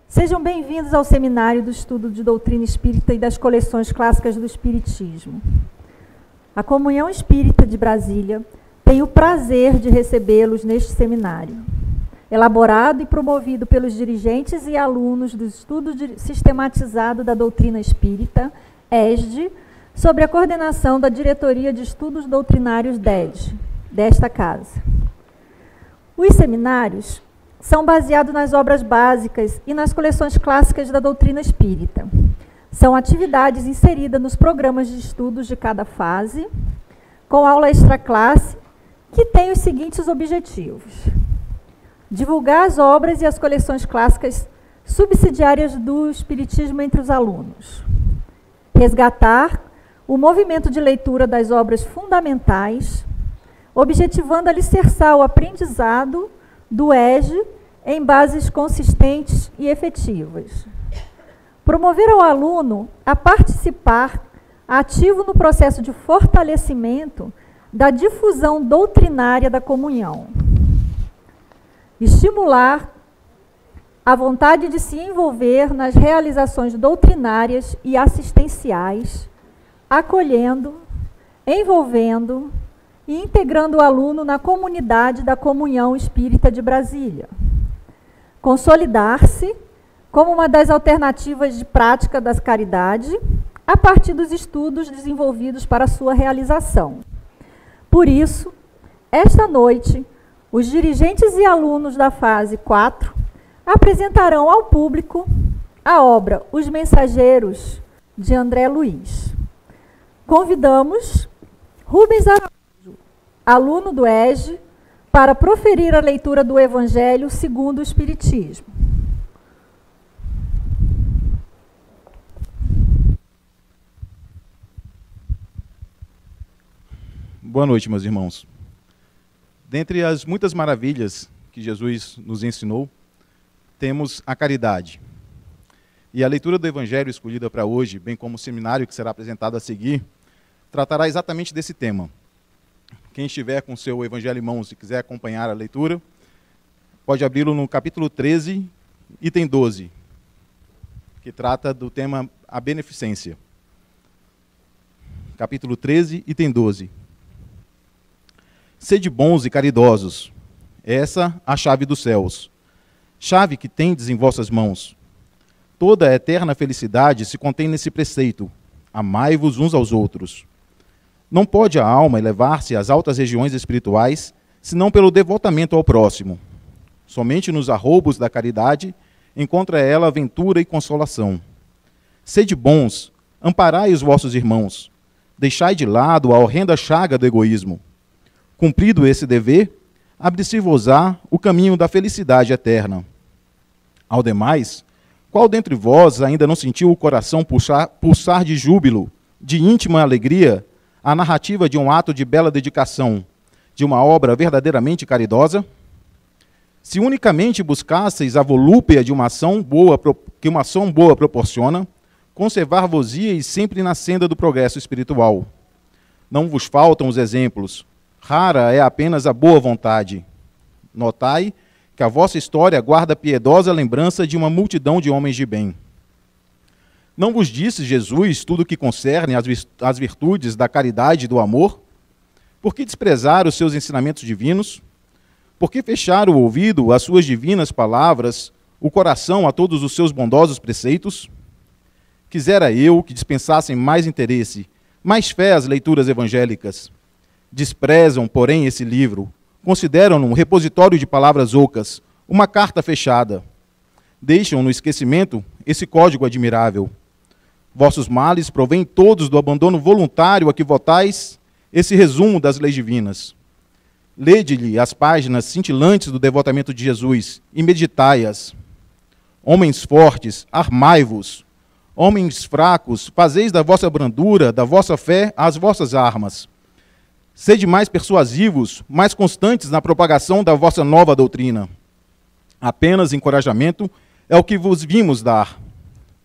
Sejam bem-vindos ao Seminário do Estudo de Doutrina Espírita e das Coleções Clássicas do Espiritismo. A Comunhão Espírita de Brasília tem o prazer de recebê-los neste seminário, elaborado e promovido pelos dirigentes e alunos do Estudo Sistematizado da Doutrina Espírita, ESD, sob a coordenação da Diretoria de Estudos Doutrinários DED, desta casa. Os seminários são baseados nas obras básicas e nas coleções clássicas da doutrina espírita. São atividades inseridas nos programas de estudos de cada fase, com aula extra-classe, que tem os seguintes objetivos: divulgar as obras e as coleções clássicas subsidiárias do espiritismo entre os alunos, resgatar o movimento de leitura das obras fundamentais, objetivando alicerçar o aprendizado do ESG em bases consistentes e efetivas. Promover ao aluno a participar ativo no processo de fortalecimento da difusão doutrinária da comunhão. Estimular a vontade de se envolver nas realizações doutrinárias e assistenciais, acolhendo, envolvendo e integrando o aluno na comunidade da Comunhão Espírita de Brasília. Consolidar-se como uma das alternativas de prática das caridade a partir dos estudos desenvolvidos para sua realização. Por isso, esta noite, os dirigentes e alunos da fase 4 apresentarão ao público a obra Os Mensageiros, de André Luiz. Convidamos Rubens Araújo, aluno do ESG, para proferir a leitura do Evangelho segundo o Espiritismo. Boa noite, meus irmãos. Dentre as muitas maravilhas que Jesus nos ensinou, temos a caridade. E a leitura do Evangelho escolhida para hoje, bem como o seminário que será apresentado a seguir, tratará exatamente desse tema. Quem estiver com o seu Evangelho em mãos e quiser acompanhar a leitura, pode abri-lo no capítulo 13, item 12, que trata do tema a beneficência. Capítulo 13, item 12. Sede bons e caridosos, essa a chave dos céus, chave que tendes em vossas mãos. Toda a eterna felicidade se contém nesse preceito: amai-vos uns aos outros. Não pode a alma elevar-se às altas regiões espirituais, senão pelo devotamento ao próximo. Somente nos arroubos da caridade encontra ela ventura e consolação. Sede bons, amparai os vossos irmãos, deixai de lado a horrenda chaga do egoísmo. Cumprido esse dever, abre-se-vos-á o caminho da felicidade eterna. Ao demais, qual dentre vós ainda não sentiu o coração pulsar de júbilo, de íntima alegria, a narrativa de um ato de bela dedicação, de uma obra verdadeiramente caridosa? Se unicamente buscasseis a volúpia de uma ação boa, que uma ação boa proporciona, conservar-vos-íeis sempre na senda do progresso espiritual. Não vos faltam os exemplos. Rara é apenas a boa vontade. Notai que a vossa história guarda piedosa lembrança de uma multidão de homens de bem. Não vos disse Jesus tudo o que concerne às virtudes da caridade e do amor? Por que desprezar os seus ensinamentos divinos? Por que fechar o ouvido às suas divinas palavras, o coração a todos os seus bondosos preceitos? Quisera eu que dispensassem mais interesse, mais fé às leituras evangélicas. Desprezam, porém, esse livro, consideram-no um repositório de palavras ocas, uma carta fechada. Deixam no esquecimento esse código admirável. Vossos males provêm todos do abandono voluntário a que votais esse resumo das leis divinas. Lede-lhe as páginas cintilantes do devotamento de Jesus e meditai-as. Homens fortes, armai-vos. Homens fracos, fazeis da vossa brandura, da vossa fé, as vossas armas. Sede mais persuasivos, mais constantes na propagação da vossa nova doutrina. Apenas encorajamento é o que vos vimos dar.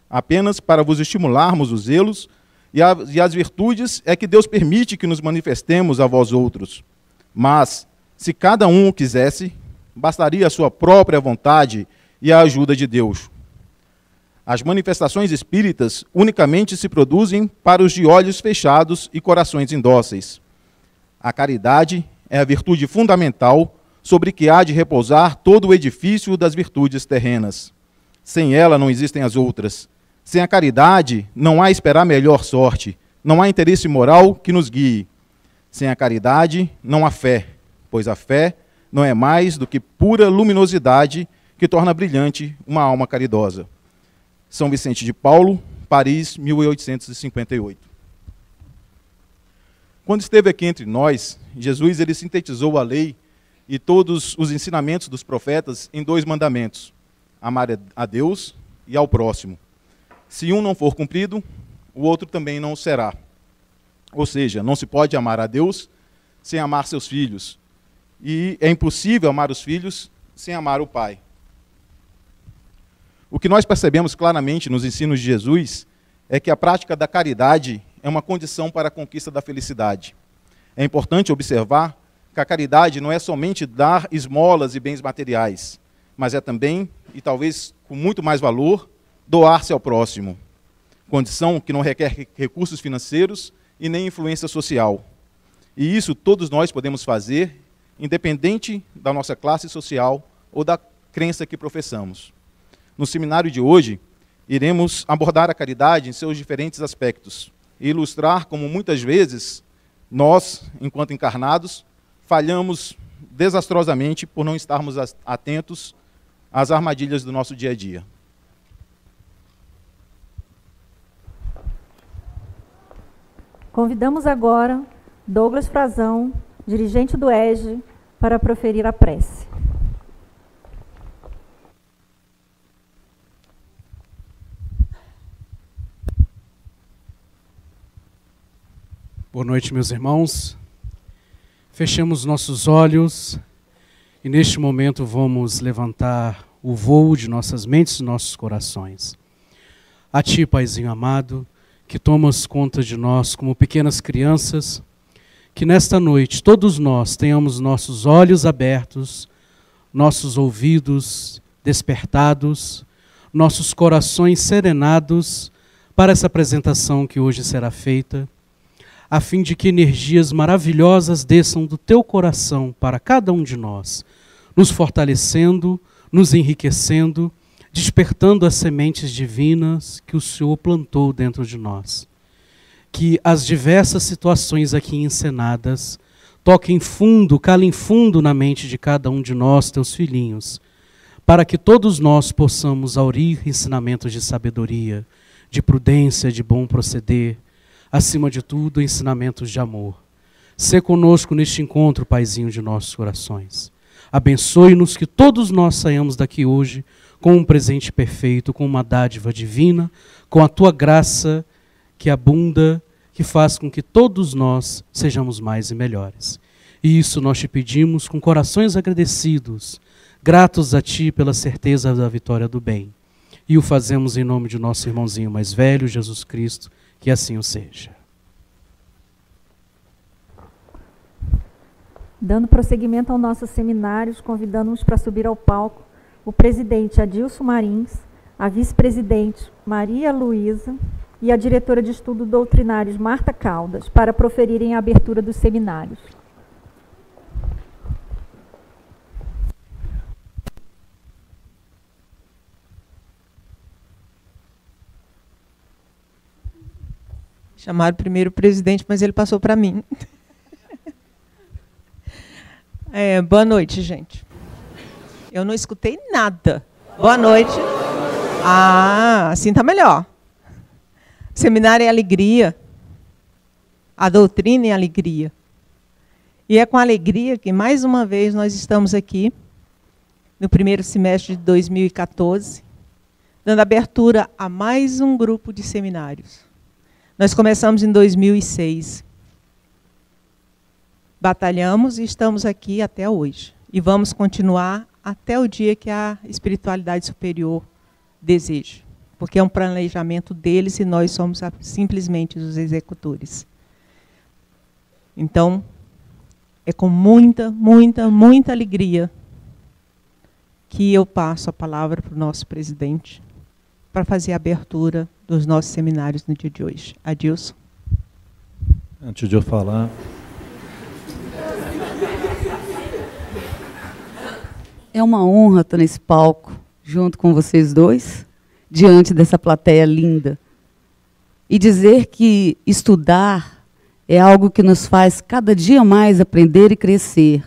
Apenas para vos estimularmos os zelos e as virtudes é que Deus permite que nos manifestemos a vós outros. Mas, se cada um o quisesse, bastaria a sua própria vontade e a ajuda de Deus. As manifestações espíritas unicamente se produzem para os de olhos fechados e corações indóceis. A caridade é a virtude fundamental sobre que há de repousar todo o edifício das virtudes terrenas. Sem ela não existem as outras. Sem a caridade não há esperar melhor sorte, não há interesse moral que nos guie. Sem a caridade não há fé, pois a fé não é mais do que pura luminosidade que torna brilhante uma alma caridosa. São Vicente de Paulo, Paris, 1858. Quando esteve aqui entre nós, Jesus ele sintetizou a lei e todos os ensinamentos dos profetas em 2 mandamentos: amar a Deus e ao próximo. Se um não for cumprido, o outro também não o será. Ou seja, não se pode amar a Deus sem amar seus filhos. E é impossível amar os filhos sem amar o Pai. O que nós percebemos claramente nos ensinos de Jesus é que a prática da caridade é uma condição para a conquista da felicidade. É importante observar que a caridade não é somente dar esmolas e bens materiais, mas é também, e talvez com muito mais valor, doar-se ao próximo. Condição que não requer recursos financeiros e nem influência social. E isso todos nós podemos fazer, independente da nossa classe social ou da crença que professamos. No seminário de hoje, iremos abordar a caridade em seus diferentes aspectos e ilustrar como muitas vezes nós, enquanto encarnados, falhamos desastrosamente por não estarmos atentos às armadilhas do nosso dia a dia. Convidamos agora Douglas Frazão, dirigente do EJE, para proferir a prece. Boa noite, meus irmãos. Fechamos nossos olhos e neste momento vamos levantar o voo de nossas mentes e nossos corações. A Ti, Paizinho amado, que tomas conta de nós como pequenas crianças, que nesta noite todos nós tenhamos nossos olhos abertos, nossos ouvidos despertados, nossos corações serenados para essa apresentação que hoje será feita, a fim de que energias maravilhosas desçam do Teu coração para cada um de nós, nos fortalecendo, nos enriquecendo, despertando as sementes divinas que o Senhor plantou dentro de nós. Que as diversas situações aqui encenadas toquem fundo, calem fundo na mente de cada um de nós, Teus filhinhos, para que todos nós possamos aurir ensinamentos de sabedoria, de prudência, de bom proceder, acima de tudo, ensinamentos de amor. Sê conosco neste encontro, Paizinho de nossos corações. Abençoe-nos que todos nós saiamos daqui hoje com um presente perfeito, com uma dádiva divina, com a Tua graça que abunda, que faz com que todos nós sejamos mais e melhores. E isso nós Te pedimos com corações agradecidos, gratos a Ti pela certeza da vitória do bem. E o fazemos em nome de nosso irmãozinho mais velho, Jesus Cristo, que assim o seja. Dando prosseguimento ao nosso seminário, convidando-nos para subir ao palco o presidente Adilson Marins, a vice-presidente Maria Luísa e a diretora de estudos doutrinários Marta Caldas, para proferirem a abertura dos seminários. Chamaram primeiro o presidente, mas ele passou para mim. Boa noite, gente. Eu não escutei nada. Boa noite. Assim está melhor. O seminário é alegria. A doutrina é alegria. E é com alegria que, mais uma vez, nós estamos aqui, no primeiro semestre de 2014, dando abertura a mais um grupo de seminários. Nós começamos em 2006. Batalhamos e estamos aqui até hoje. E vamos continuar até o dia que a espiritualidade superior deseja. Porque é um planejamento deles e nós somos simplesmente os executores. Então, é com muita, muita, muita alegria que eu passo a palavra para o nosso presidente, para fazer a abertura dos nossos seminários no dia de hoje. Adilson. Antes de eu falar... É uma honra estar nesse palco, junto com vocês dois, diante dessa plateia linda. E dizer que estudar é algo que nos faz cada dia mais aprender e crescer.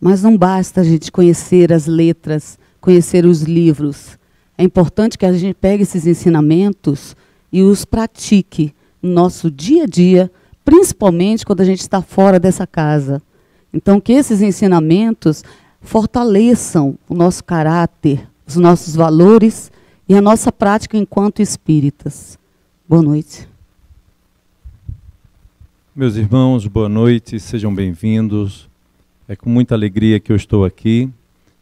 Mas não basta a gente conhecer as letras, conhecer os livros. É importante que a gente pegue esses ensinamentos e os pratique no nosso dia a dia, principalmente quando a gente está fora dessa casa. Então, que esses ensinamentos fortaleçam o nosso caráter, os nossos valores e a nossa prática enquanto espíritas. Boa noite. Meus irmãos, boa noite, sejam bem-vindos. É com muita alegria que eu estou aqui,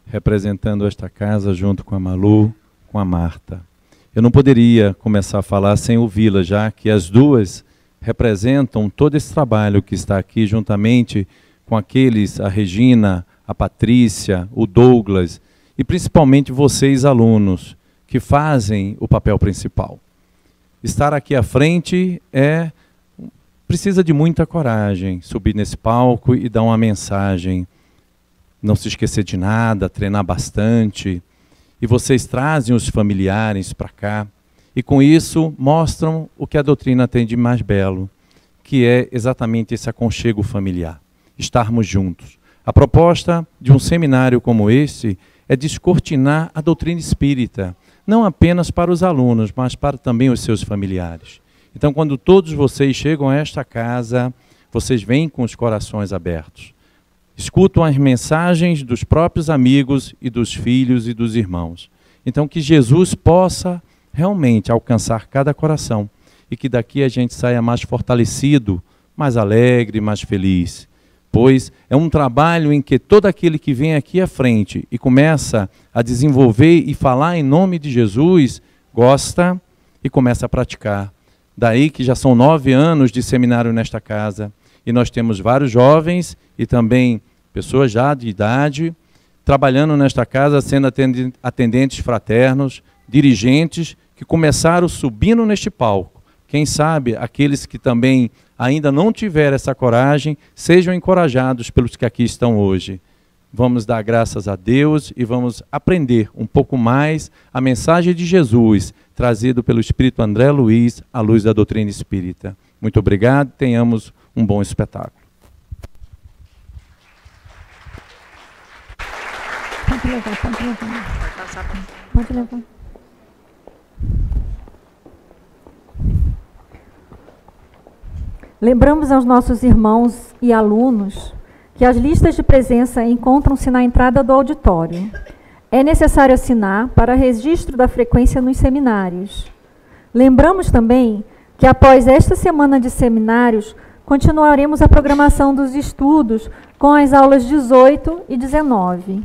representando esta casa junto com a Malu, com a Marta. Eu não poderia começar a falar sem ouvi-la, já que as duas representam todo esse trabalho que está aqui, juntamente com aqueles, a Regina, a Patrícia, o Douglas, e principalmente vocês, alunos, que fazem o papel principal. Estar aqui à frente precisa de muita coragem, subir nesse palco e dar uma mensagem, não se esquecer de nada, treinar bastante. E vocês trazem os familiares para cá, e com isso mostram o que a doutrina tem de mais belo, que é exatamente esse aconchego familiar, estarmos juntos. A proposta de um seminário como esse é descortinar a doutrina espírita, não apenas para os alunos, mas para também os seus familiares. Então, quando todos vocês chegam a esta casa, vocês vêm com os corações abertos. Escutam as mensagens dos próprios amigos e dos filhos e dos irmãos. Então, que Jesus possa realmente alcançar cada coração e que daqui a gente saia mais fortalecido, mais alegre, mais feliz. Pois é um trabalho em que todo aquele que vem aqui à frente e começa a desenvolver e falar em nome de Jesus, gosta e começa a praticar. Daí que já são 9 anos de seminário nesta casa, e nós temos vários jovens e também pessoas já de idade, trabalhando nesta casa, sendo atendentes fraternos, dirigentes, que começaram subindo neste palco. Quem sabe aqueles que também ainda não tiveram essa coragem, sejam encorajados pelos que aqui estão hoje. Vamos dar graças a Deus e vamos aprender um pouco mais a mensagem de Jesus, trazido pelo Espírito André Luiz, à luz da doutrina espírita. Muito obrigado, tenhamos um bom espetáculo. Pode levar, pode levar. Pode levar. Lembramos aos nossos irmãos e alunos que as listas de presença encontram-se na entrada do auditório. É necessário assinar para registro da frequência nos seminários. Lembramos também que após esta semana de seminários, continuaremos a programação dos estudos com as aulas 18 e 19.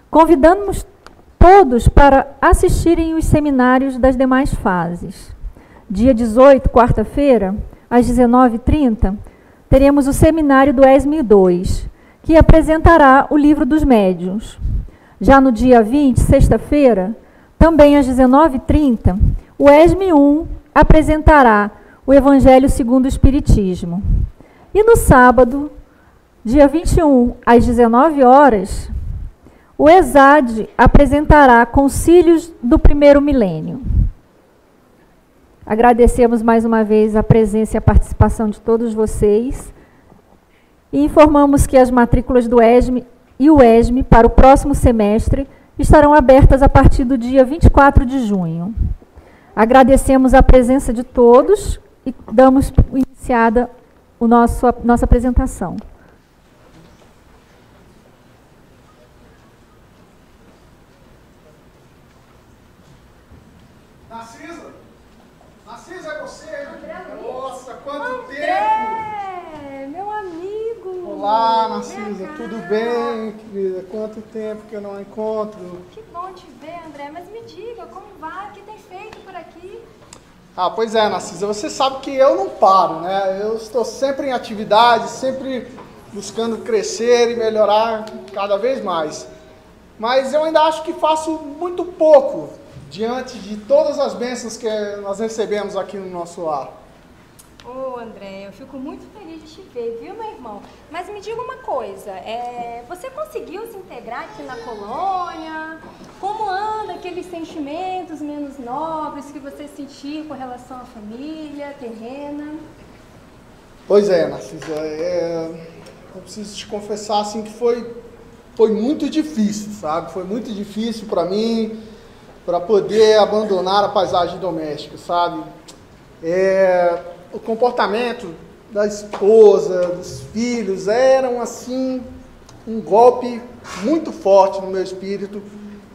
Convidamos todos para assistirem os seminários das demais fases. Dia 18, quarta-feira, às 19h30, teremos o seminário do ESME 2, que apresentará o livro dos médiuns. Já no dia 20, sexta-feira, também às 19h30, o ESME 1 apresentará o Evangelho segundo o Espiritismo. E no sábado, dia 21, às 19h, o ESAD apresentará Concílios do Primeiro Milênio. Agradecemos mais uma vez a presença e a participação de todos vocês e informamos que as matrículas do ESME e o ESME para o próximo semestre estarão abertas a partir do dia 24 de junho. Agradecemos a presença de todos e damos iniciada a nossa apresentação. Narciso, é você? Nossa, quanto André, tempo! Meu amigo! Olá, Narcisa, tudo bem, querida? Quanto tempo que eu não a encontro? Que bom te ver, André, mas me diga, como vai? O que tem feito por aqui? Ah, pois é, Narcisa, você sabe que eu não paro, né? Eu estou sempre em atividade, sempre buscando crescer e melhorar cada vez mais. Mas eu ainda acho que faço muito pouco diante de todas as bênçãos que nós recebemos aqui no nosso lar. Ô, André, eu fico muito feliz de te ver, viu, meu irmão? Mas me diga uma coisa, você conseguiu se integrar aqui na colônia? Como anda aqueles sentimentos menos nobres que você sentia com relação à família terrena? Pois é, Narcisa, eu preciso te confessar assim que foi muito difícil, sabe? Foi muito difícil para mim, para poder abandonar a paisagem doméstica, sabe? O comportamento da esposa, dos filhos, eram assim um golpe muito forte no meu espírito,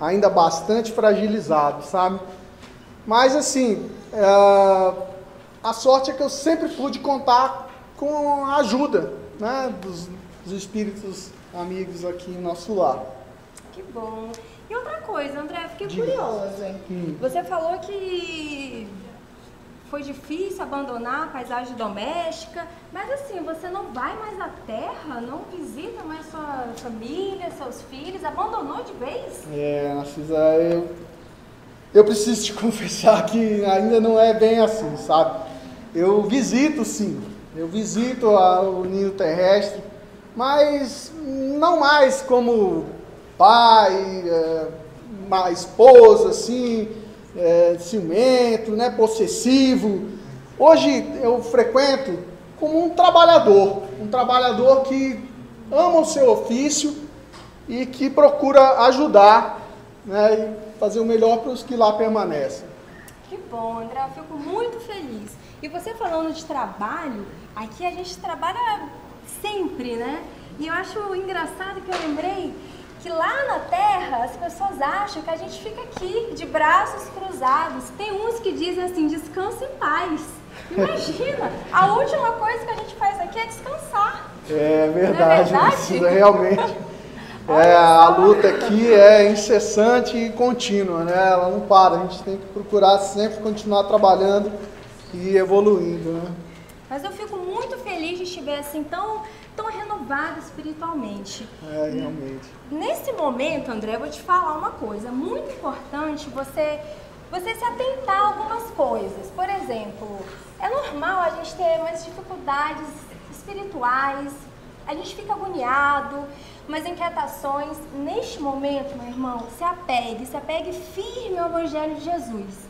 ainda bastante fragilizado, sabe? Mas assim, a sorte é que eu sempre pude contar com a ajuda, né, dos espíritos amigos aqui no nosso lar. Que bom. E outra coisa, André, fiquei curiosa. Você falou que foi difícil abandonar a paisagem doméstica, mas assim, você não vai mais à terra, não visita mais sua família, seus filhos, abandonou de vez? Narcisa, eu preciso te confessar que ainda não é bem assim, sabe? Eu visito sim, eu visito o ninho terrestre, mas não mais como pai, uma esposa, assim, ciumento, né, possessivo. Hoje eu frequento como um trabalhador que ama o seu ofício e que procura ajudar, né, e fazer o melhor para os que lá permanecem. Que bom, André, eu fico muito feliz. E você falando de trabalho, aqui a gente trabalha sempre, né? E eu acho engraçado que eu lembrei que lá na Terra as pessoas acham que a gente fica aqui de braços cruzados. Tem uns que dizem assim, descansa em paz. Imagina, a última coisa que a gente faz aqui é descansar. É verdade, Priscila, realmente. A luta aqui é incessante e contínua, né? Ela não para, a gente tem que procurar sempre continuar trabalhando e evoluindo, né? Mas eu fico muito feliz de te ver assim tão renovado espiritualmente. Realmente. Nesse momento, André, eu vou te falar uma coisa. Muito importante você se atentar a algumas coisas. Por exemplo, é normal a gente ter umas dificuldades espirituais, a gente fica agoniado, umas inquietações. Neste momento, meu irmão, se apegue firme ao Evangelho de Jesus.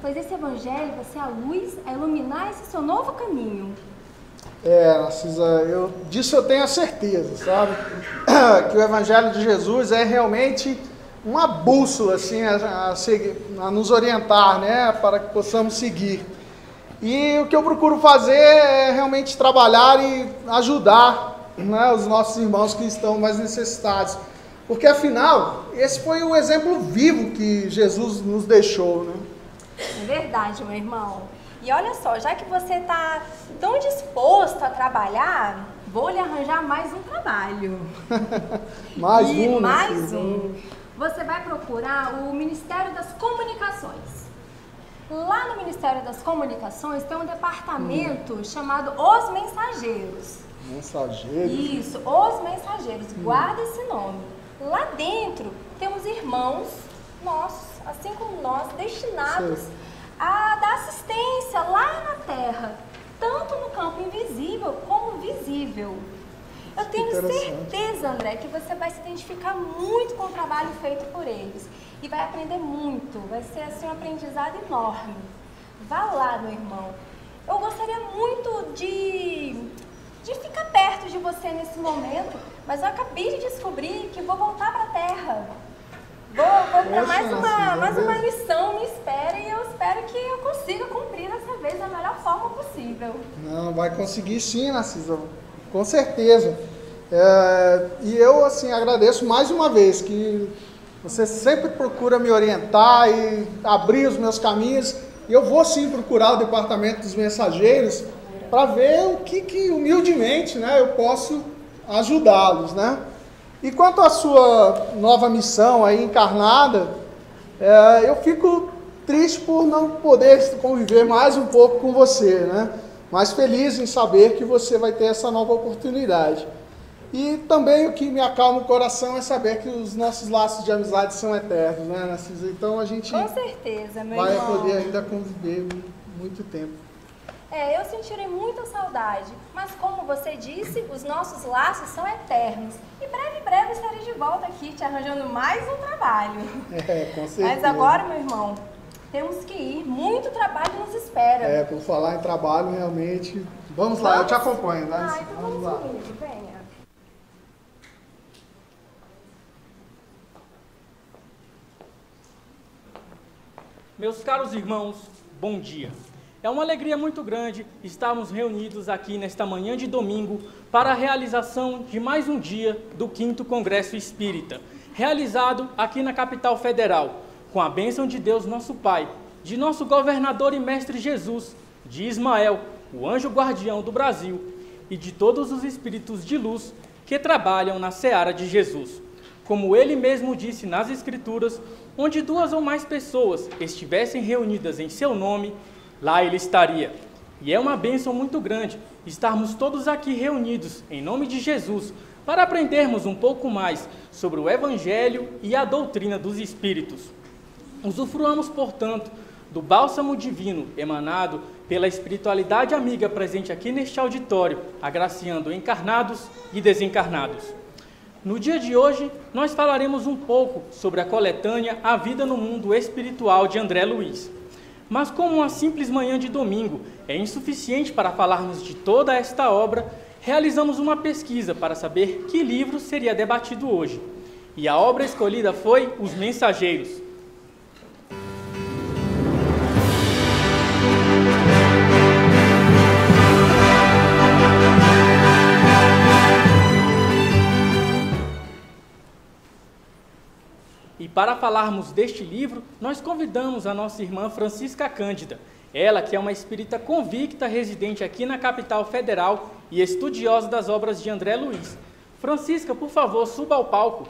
Pois esse Evangelho vai ser a luz a iluminar esse seu novo caminho. Narcisa, disso eu tenho a certeza, sabe? Que o Evangelho de Jesus é realmente uma bússola, assim, a nos orientar, né? Para que possamos seguir. E o que eu procuro fazer é realmente trabalhar e ajudar, né, os nossos irmãos que estão mais necessitados. Porque, afinal, esse foi o exemplo vivo que Jesus nos deixou, né? É verdade, meu irmão. E olha só, já que você está tão disposto a trabalhar, vou lhe arranjar mais um trabalho. Mais um. Você vai procurar o Ministério das Comunicações. Lá no Ministério das Comunicações tem um departamento chamado Os Mensageiros. Mensageiros? Isso, Os Mensageiros. Guarda esse nome. Lá dentro temos irmãos nossos, assim como nós, destinados a dar assistência lá na Terra, tanto no campo invisível como visível. Eu tenho certeza, André, que você vai se identificar muito com o trabalho feito por eles e vai aprender muito, vai ser assim um aprendizado enorme. Vá lá, meu irmão. Eu gostaria muito de ficar perto de você nesse momento, mas eu acabei de descobrir que vou voltar para a Terra. Vou para mais uma missão, me espera, e eu espero que eu consiga cumprir dessa vez da melhor forma possível. Não, vai conseguir sim, Narcisa, com certeza. E eu, assim, agradeço mais uma vez que você sempre procura me orientar e abrir os meus caminhos. E eu vou sim procurar o Departamento dos Mensageiros para ver o que humildemente, né, eu posso ajudá-los, né? E quanto à sua nova missão aí encarnada, eu fico triste por não poder conviver mais um pouco com você, né? Mas feliz em saber que você vai ter essa nova oportunidade. E também o que me acalma o coração é saber que os nossos laços de amizade são eternos, né, Narcisa? Então a gente com certeza, meu vai irmão. poder ainda conviver muito tempo. Eu sentirei muita saudade, mas como você disse, os nossos laços são eternos. E breve estarei de volta aqui, te arranjando mais um trabalho. Com certeza. Mas agora, meu irmão, temos que ir, muito trabalho nos espera. Por falar em trabalho, realmente... Vamos lá, eu te acompanho. Então vamos lá. Comigo, venha. Meus caros irmãos, bom dia. É uma alegria muito grande estarmos reunidos aqui nesta manhã de domingo para a realização de mais um dia do 5º Congresso Espírita, realizado aqui na capital federal, com a bênção de Deus nosso Pai, de nosso governador e mestre Jesus, de Ismael, o anjo guardião do Brasil, e de todos os espíritos de luz que trabalham na seara de Jesus. Como ele mesmo disse nas Escrituras, onde 2 ou mais pessoas estivessem reunidas em seu nome, lá ele estaria. E é uma bênção muito grande estarmos todos aqui reunidos em nome de Jesus para aprendermos um pouco mais sobre o Evangelho e a doutrina dos Espíritos. Usufruamos, portanto, do bálsamo divino emanado pela espiritualidade amiga presente aqui neste auditório, agraciando encarnados e desencarnados. No dia de hoje, nós falaremos um pouco sobre a coletânea A Vida no Mundo Espiritual de André Luiz. Mas como uma simples manhã de domingo é insuficiente para falarmos de toda esta obra, realizamos uma pesquisa para saber que livro seria debatido hoje. E a obra escolhida foi Os Mensageiros. E para falarmos deste livro, nós convidamos a nossa irmã Francisca Cândida, ela que é uma espírita convicta residente aqui na capital federal e estudiosa das obras de André Luiz. Francisca, por favor, suba ao palco.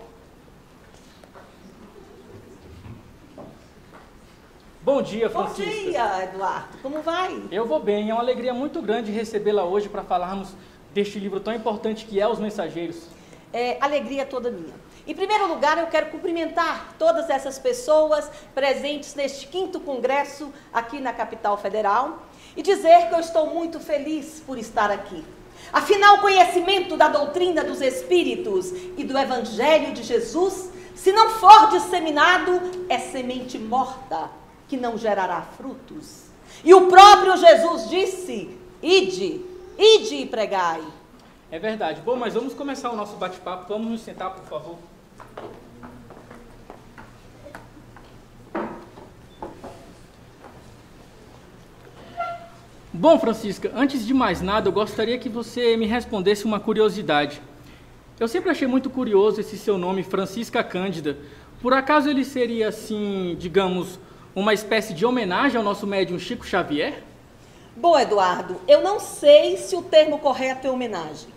Bom dia, Francisca. Bom dia, Eduardo. Como vai? Eu vou bem. É uma alegria muito grande recebê-la hoje para falarmos deste livro tão importante que é Os Mensageiros. Alegria toda minha. Em primeiro lugar, eu quero cumprimentar todas essas pessoas presentes neste 5º Congresso aqui na capital federal e dizer que eu estou muito feliz por estar aqui. Afinal, o conhecimento da doutrina dos Espíritos e do Evangelho de Jesus, se não for disseminado, é semente morta, que não gerará frutos. E o próprio Jesus disse, ide e pregai. É verdade. Bom, mas vamos começar o nosso bate-papo. Vamos nos sentar, por favor. Bom, Francisca, antes de mais nada, eu gostaria que você me respondesse uma curiosidade. Eu sempre achei muito curioso esse seu nome, Francisca Cândida. Por acaso ele seria, assim, digamos, uma espécie de homenagem ao nosso médium Chico Xavier? Bom, Eduardo, eu não sei se o termo correto é homenagem.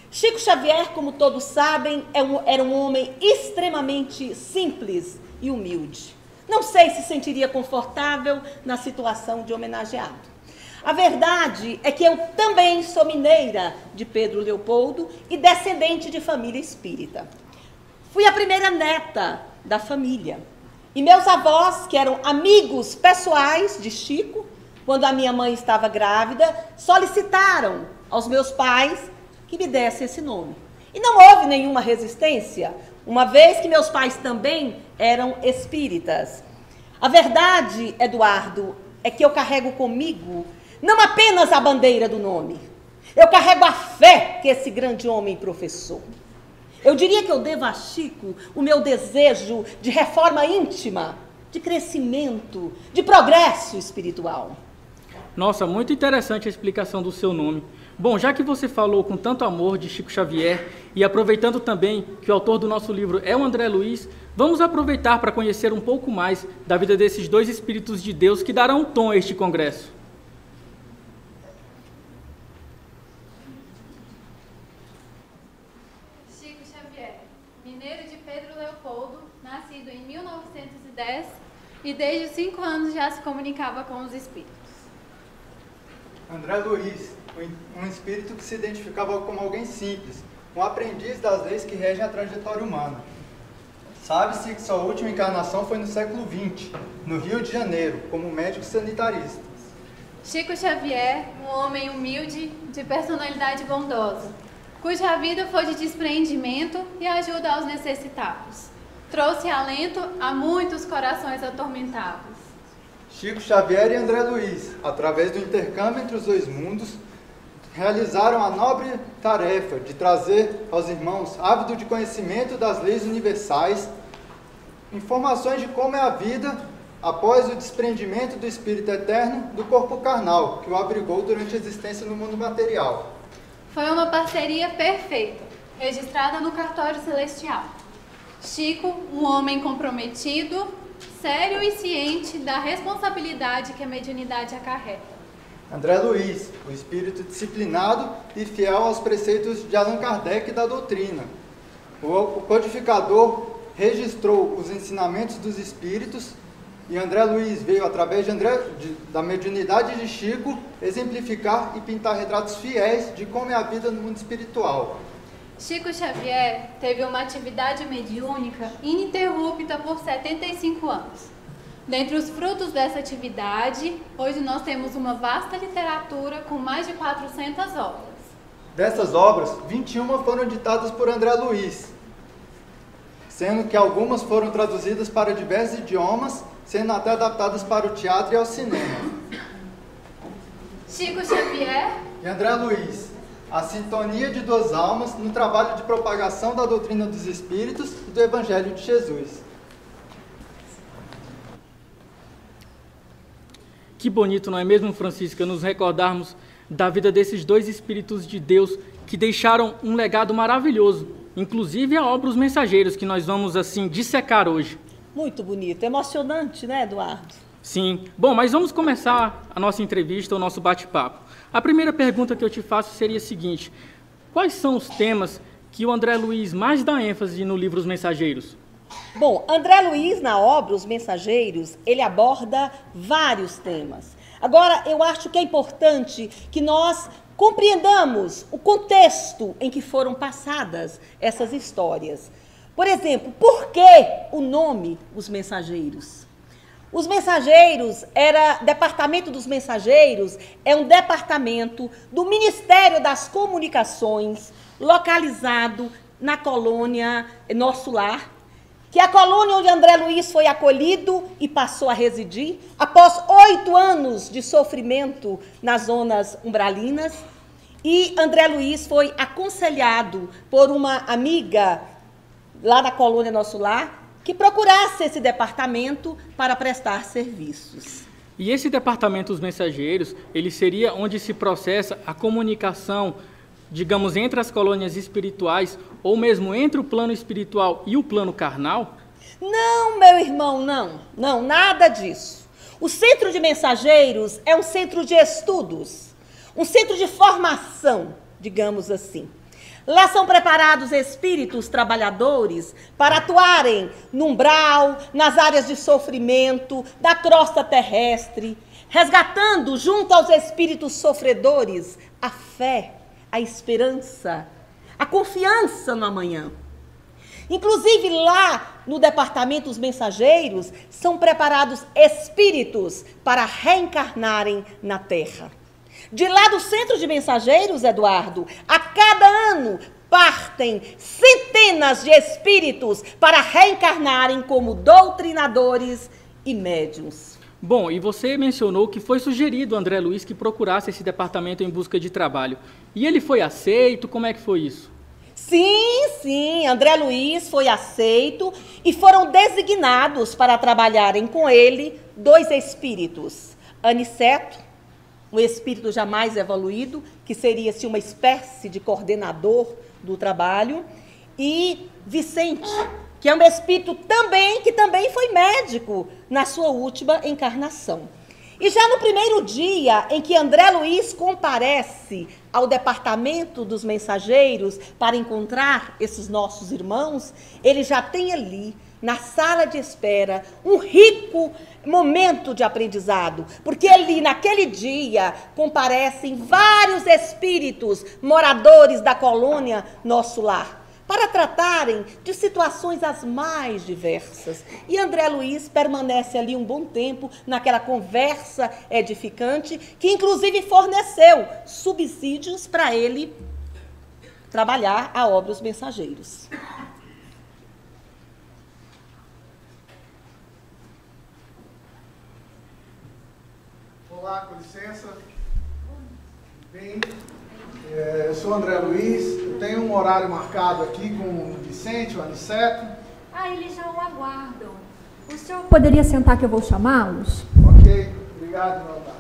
Chico Xavier, como todos sabem, era um homem extremamente simples e humilde. Não sei se sentiria confortável na situação de homenageado. A verdade é que eu também sou mineira de Pedro Leopoldo e descendente de família espírita. Fui a primeira neta da família. E meus avós, que eram amigos pessoais de Chico, quando a minha mãe estava grávida, solicitaram aos meus pais que me desse esse nome. E não houve nenhuma resistência, uma vez que meus pais também eram espíritas. A verdade, Eduardo, é que eu carrego comigo não apenas a bandeira do nome, eu carrego a fé que esse grande homem professou. Eu diria que eu devo a Chico o meu desejo de reforma íntima, de crescimento, de progresso espiritual. Nossa, muito interessante a explicação do seu nome. Bom, já que você falou com tanto amor de Chico Xavier e aproveitando também que o autor do nosso livro é o André Luiz, vamos aproveitar para conhecer um pouco mais da vida desses dois espíritos de Deus que darão tom a este congresso. Chico Xavier, mineiro de Pedro Leopoldo, nascido em 1910 e desde os 5 anos já se comunicava com os espíritos. André Luiz, um espírito que se identificava como alguém simples, um aprendiz das leis que regem a trajetória humana. Sabe-se que sua última encarnação foi no século XX, no Rio de Janeiro, como médico sanitarista. Chico Xavier, um homem humilde, de personalidade bondosa, cuja vida foi de despreendimento e ajuda aos necessitados. Trouxe alento a muitos corações atormentados. Chico Xavier e André Luiz, através do intercâmbio entre os dois mundos, realizaram a nobre tarefa de trazer aos irmãos, ávidos de conhecimento das leis universais, informações de como é a vida após o desprendimento do espírito eterno do corpo carnal, que o abrigou durante a existência no mundo material. Foi uma parceria perfeita, registrada no cartório celestial. Chico, um homem comprometido, sério e ciente da responsabilidade que a mediunidade acarreta. André Luiz, o espírito disciplinado e fiel aos preceitos de Allan Kardec e da doutrina. O codificador registrou os ensinamentos dos espíritos e André Luiz veio, através da mediunidade de Chico, exemplificar e pintar retratos fiéis de como é a vida no mundo espiritual. Chico Xavier teve uma atividade mediúnica ininterrupta por 75 anos. Dentre os frutos dessa atividade, hoje nós temos uma vasta literatura com mais de 400 obras. Dessas obras, 21 foram ditadas por André Luiz, sendo que algumas foram traduzidas para diversos idiomas, sendo até adaptadas para o teatro e ao cinema. Chico Xavier e André Luiz, a sintonia de duas almas no trabalho de propagação da doutrina dos Espíritos e do Evangelho de Jesus. Que bonito, não é mesmo, Francisca, nos recordarmos da vida desses dois Espíritos de Deus que deixaram um legado maravilhoso, inclusive a obra Os Mensageiros, que nós vamos, assim, dissecar hoje. Muito bonito, emocionante, né, Eduardo? Sim. Bom, mas vamos começar a nossa entrevista, o nosso bate-papo. A primeira pergunta que eu te faço seria a seguinte: quais são os temas que o André Luiz mais dá ênfase no livro Os Mensageiros? Bom, André Luiz, na obra Os Mensageiros, ele aborda vários temas. Agora, eu acho que é importante que nós compreendamos o contexto em que foram passadas essas histórias. Por exemplo, por que o nome Os Mensageiros? Os Mensageiros, Departamento dos Mensageiros, é um departamento do Ministério das Comunicações, localizado na colônia Nosso Lar, que é a colônia onde André Luiz foi acolhido e passou a residir, após 8 anos de sofrimento nas zonas umbralinas, e André Luiz foi aconselhado por uma amiga lá da colônia Nosso Lar, que procurasse esse departamento para prestar serviços. E esse departamento dos Mensageiros, ele seria onde se processa a comunicação, digamos, entre as colônias espirituais, ou mesmo entre o plano espiritual e o plano carnal? Não, meu irmão, não. Não, nada disso. O Centro de Mensageiros é um centro de estudos, um centro de formação, digamos assim. Lá são preparados espíritos trabalhadores para atuarem no umbral, nas áreas de sofrimento, da crosta terrestre, resgatando junto aos espíritos sofredores a fé, a esperança, a confiança no amanhã. Inclusive lá no Departamento dos Mensageiros são preparados espíritos para reencarnarem na Terra. De lá do Centro de Mensageiros, Eduardo, a cada ano partem centenas de espíritos para reencarnarem como doutrinadores e médiuns. Bom, e você mencionou que foi sugerido André Luiz que procurasse esse departamento em busca de trabalho. E ele foi aceito? Como é que foi isso? Sim, André Luiz foi aceito e foram designados para trabalharem com ele 2 espíritos. Aniceto, um espírito jamais evoluído, que seria assim, uma espécie de coordenador do trabalho, e Vicente, que é um espírito que também foi médico na sua última encarnação. E já no primeiro dia em que André Luiz comparece ao Departamento dos Mensageiros para encontrar esses nossos irmãos, ele já tem ali na sala de espera, um rico momento de aprendizado, porque ali, naquele dia, comparecem vários espíritos moradores da colônia Nosso Lar, para tratarem de situações as mais diversas. E André Luiz permanece ali um bom tempo, naquela conversa edificante, que inclusive forneceu subsídios para ele trabalhar a obra Os Mensageiros. Olá, com licença. Bem, eu sou André Luiz, eu tenho um horário marcado aqui com o Vicente, o Aniceto. Ah, eles já o aguardam. O senhor poderia sentar que eu vou chamá-los? Ok, obrigado, meu pai.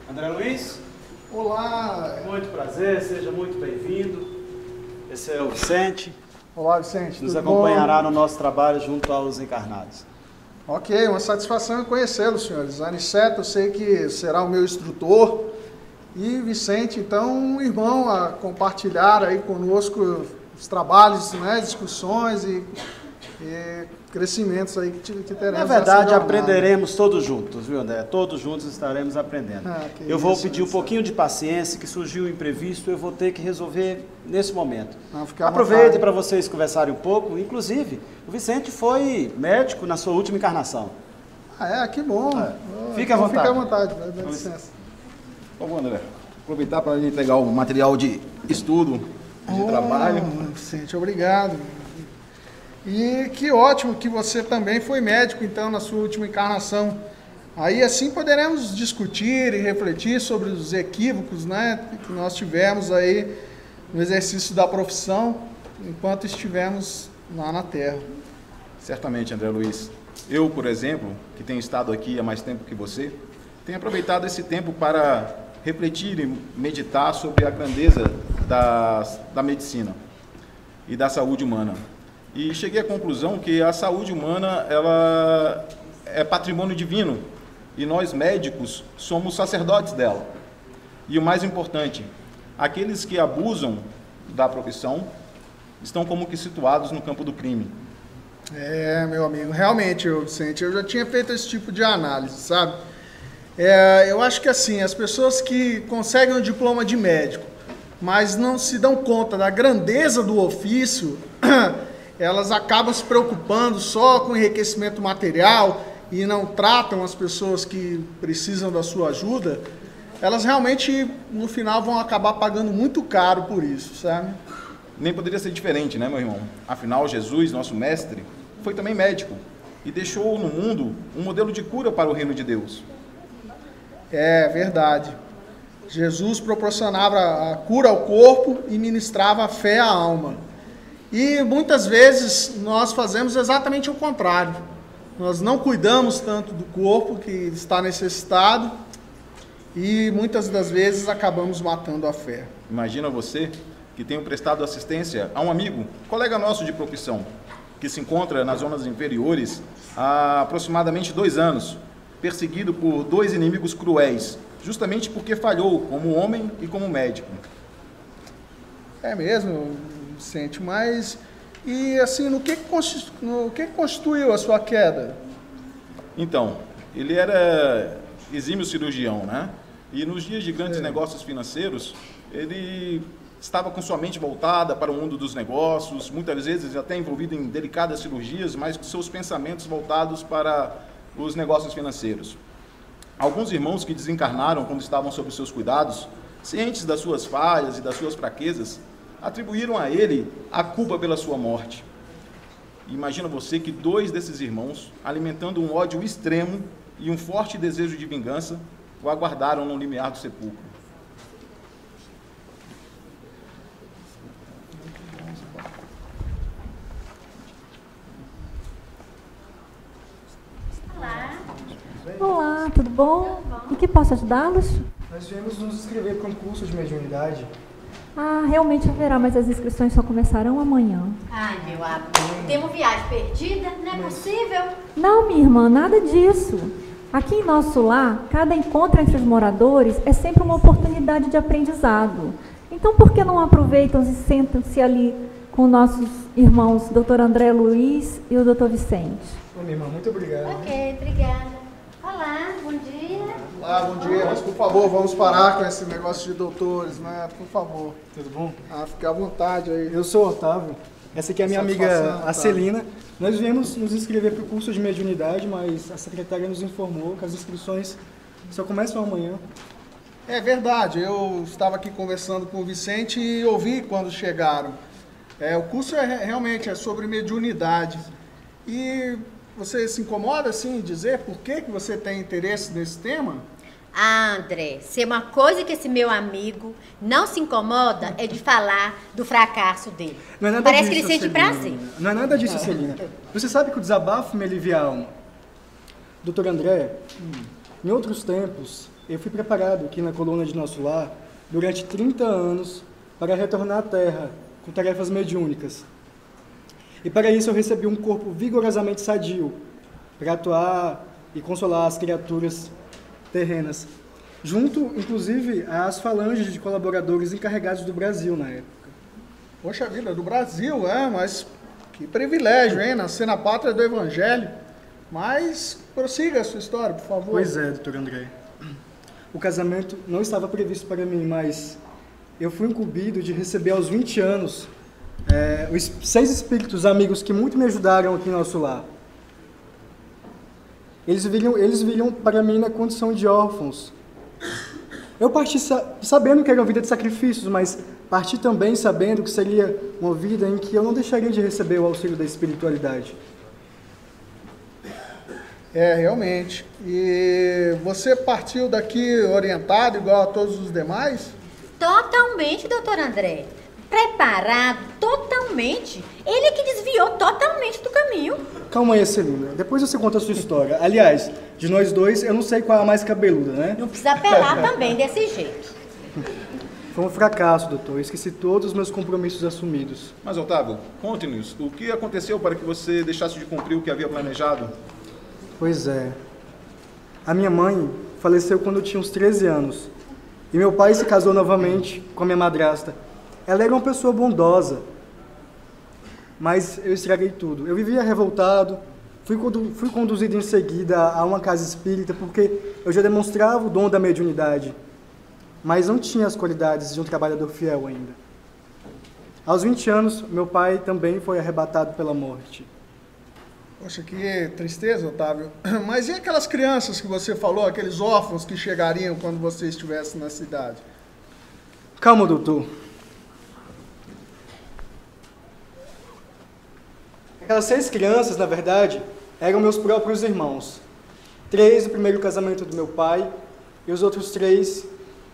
André Luiz? Olá. Muito prazer, seja muito bem-vindo. Esse é o Vicente. Olá, Vicente. Nos tudo acompanhará bom? no nosso trabalho junto aos encarnados. Ok, uma satisfação em conhecê-los, senhores. Aniceto, eu sei que será o meu instrutor. E Vicente, então, um irmão a compartilhar aí conosco os trabalhos, né, discussões e crescimentos aí que teremos. Na verdade, aprenderemos todos juntos, viu, André? Todos juntos estaremos aprendendo. Eu vou pedir um pouquinho de paciência, que surgiu um imprevisto, eu vou ter que resolver nesse momento. Aproveite para vocês conversarem um pouco. Inclusive, o Vicente foi médico na sua última encarnação. Ah, que bom. Fique à vontade. Fique à vontade, dá licença. Bom, André, aproveitar para entregar o material de estudo, de trabalho. Vicente, obrigado. E que ótimo que você também foi médico, então, na sua última encarnação. Aí, assim, poderemos discutir e refletir sobre os equívocos, né, que nós tivemos aí no exercício da profissão, enquanto estivemos lá na Terra. Certamente, André Luiz. Eu, por exemplo, que tenho estado aqui há mais tempo que você, tenho aproveitado esse tempo para refletir e meditar sobre a grandeza da medicina e da saúde humana. E cheguei à conclusão que a saúde humana ela é patrimônio divino e nós médicos somos sacerdotes dela. E o mais importante, aqueles que abusam da profissão estão como que situados no campo do crime. Meu amigo, realmente, Vicente, eu já tinha feito esse tipo de análise, sabe? Eu acho que assim, as pessoas que conseguem um diploma de médico, mas não se dão conta da grandeza do ofício, elas acabam se preocupando só com enriquecimento material e não tratam as pessoas que precisam da sua ajuda, elas realmente, no final, vão acabar pagando muito caro por isso, sabe? Nem poderia ser diferente, né, meu irmão? Afinal, Jesus, nosso mestre, foi também médico e deixou no mundo um modelo de cura para o reino de Deus. É verdade. Jesus proporcionava a cura ao corpo e ministrava a fé à alma. E muitas vezes nós fazemos exatamente o contrário. Nós não cuidamos tanto do corpo que está necessitado e muitas das vezes acabamos matando a fé. Imagina você que tem prestado assistência a um amigo, colega nosso de profissão, que se encontra nas zonas inferiores há aproximadamente 2 anos, perseguido por 2 inimigos cruéis, justamente porque falhou como homem e como médico. É mesmo, Vicente, mas e assim, no que constituiu a sua queda? Então, ele era exímio cirurgião, né? E nos dias de grandes negócios financeiros, ele estava com sua mente voltada para o mundo dos negócios, muitas vezes até envolvido em delicadas cirurgias, mas com seus pensamentos voltados para os negócios financeiros. Alguns irmãos que desencarnaram quando estavam sob seus cuidados, cientes das suas falhas e das suas fraquezas, atribuíram a ele a culpa pela sua morte. Imagina você que 2 desses irmãos, alimentando um ódio extremo e um forte desejo de vingança, o aguardaram no limiar do sepulcro. Olá, tudo bom? Em que posso ajudá-los? Nós viemos nos inscrever para um curso de mediunidade. Ah, realmente haverá, mas as inscrições só começarão amanhã. Ai, meu amor, temos viagem perdida? Não é possível? Não, minha irmã, nada disso. Aqui em nosso lar, cada encontro entre os moradores é sempre uma oportunidade de aprendizado. Então, por que não aproveitam e sentam-se ali com nossos irmãos, Dr. André Luiz e o Dr. Vicente? Ô, minha irmã, muito obrigado. Ok, obrigada. Olá, bom dia. Olá, bom dia. Mas, por favor, vamos parar com esse negócio de doutores, né? Por favor. Tudo bom? Fique à vontade aí. Eu sou o Otávio. Essa aqui é a minha amiga, a Celina. Nós viemos nos inscrever para o curso de mediunidade, mas a secretária nos informou que as inscrições só começam amanhã. É verdade, eu estava aqui conversando com o Vicente e ouvi quando chegaram. O curso realmente é sobre mediunidade. E você se incomoda, assim, em dizer por que você tem interesse nesse tema? Ah, André, se uma coisa que esse meu amigo não se incomoda é de falar do fracasso dele. Não é nada Parece disso, que ele sente Celina. prazer. Não é nada disso, Celina. Você sabe que o desabafo me alivia a alma. Doutor André, em outros tempos, eu fui preparado aqui na coluna de nosso lar durante 30 anos para retornar à Terra com tarefas mediúnicas. E para isso eu recebi um corpo vigorosamente sadio para atuar e consolar as criaturas terrenas, junto, inclusive, às falanges de colaboradores encarregados do Brasil na época. Poxa vida, do Brasil, mas que privilégio, hein? Nascer na pátria do Evangelho. Mas prossiga a sua história, por favor. Pois é, doutor André. O casamento não estava previsto para mim, mas eu fui incumbido de receber aos 20 anos os 6 espíritos amigos que muito me ajudaram aqui no nosso lar. Eles viram para mim na condição de órfãos. Eu parti sabendo que era uma vida de sacrifícios, mas parti também sabendo que seria uma vida em que eu não deixaria de receber o auxílio da espiritualidade. Realmente. E você partiu daqui orientado igual a todos os demais? Totalmente, doutor André. Preparado totalmente. Ele é que desviou totalmente do caminho. Calma aí, Celina. Depois você conta a sua história. Aliás, de nós dois, eu não sei qual é a mais cabeluda, né? Não precisa apelar também desse jeito. Foi um fracasso, doutor. Eu esqueci todos os meus compromissos assumidos. Mas, Otávio, conte-nos. O que aconteceu para que você deixasse de cumprir o que havia planejado? Pois é. A minha mãe faleceu quando eu tinha uns 13 anos. E meu pai se casou novamente com a minha madrasta. Ela era uma pessoa bondosa, mas eu estraguei tudo. Eu vivia revoltado, fui conduzido em seguida a uma casa espírita porque eu já demonstrava o dom da mediunidade, mas não tinha as qualidades de um trabalhador fiel ainda. Aos 20 anos, meu pai também foi arrebatado pela morte. Poxa, que tristeza, Otávio. Mas e aquelas crianças que você falou, aqueles órfãos que chegariam quando você estivesse na cidade? Calma, doutor. Aquelas 6 crianças, na verdade, eram meus próprios irmãos. 3 do primeiro casamento do meu pai e os outros 3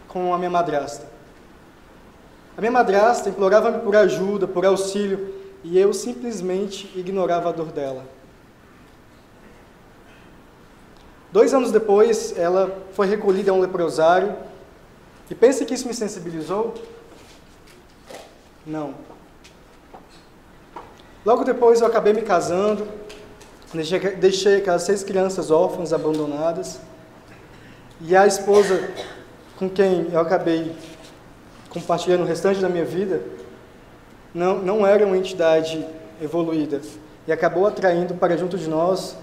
com a minha madrasta. A minha madrasta implorava-me por ajuda, por auxílio, e eu simplesmente ignorava a dor dela. 2 anos depois, ela foi recolhida a um leprosário. E pensa que isso me sensibilizou? Não. Logo depois eu acabei me casando, deixei aquelas 6 crianças órfãs, abandonadas, e a esposa com quem eu acabei compartilhando o restante da minha vida não era uma entidade evoluída, e acabou atraindo para junto de nós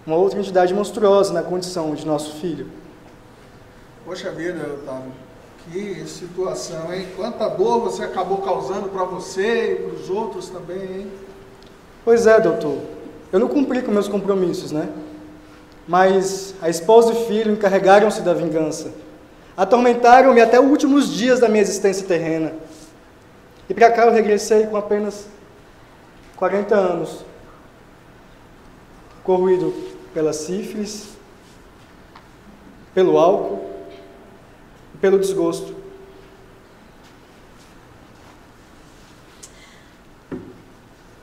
uma outra entidade monstruosa na condição de nosso filho. Poxa vida, Otávio. Que situação, hein? Quanta dor você acabou causando para você e para os outros também, hein? Pois é, doutor. Eu não cumpri com meus compromissos, né? Mas a esposa e o filho encarregaram-se da vingança. Atormentaram-me até os últimos dias da minha existência terrena. E para cá eu regressei com apenas 40 anos. Corroído pela sífilis, pelo álcool, pelo desgosto.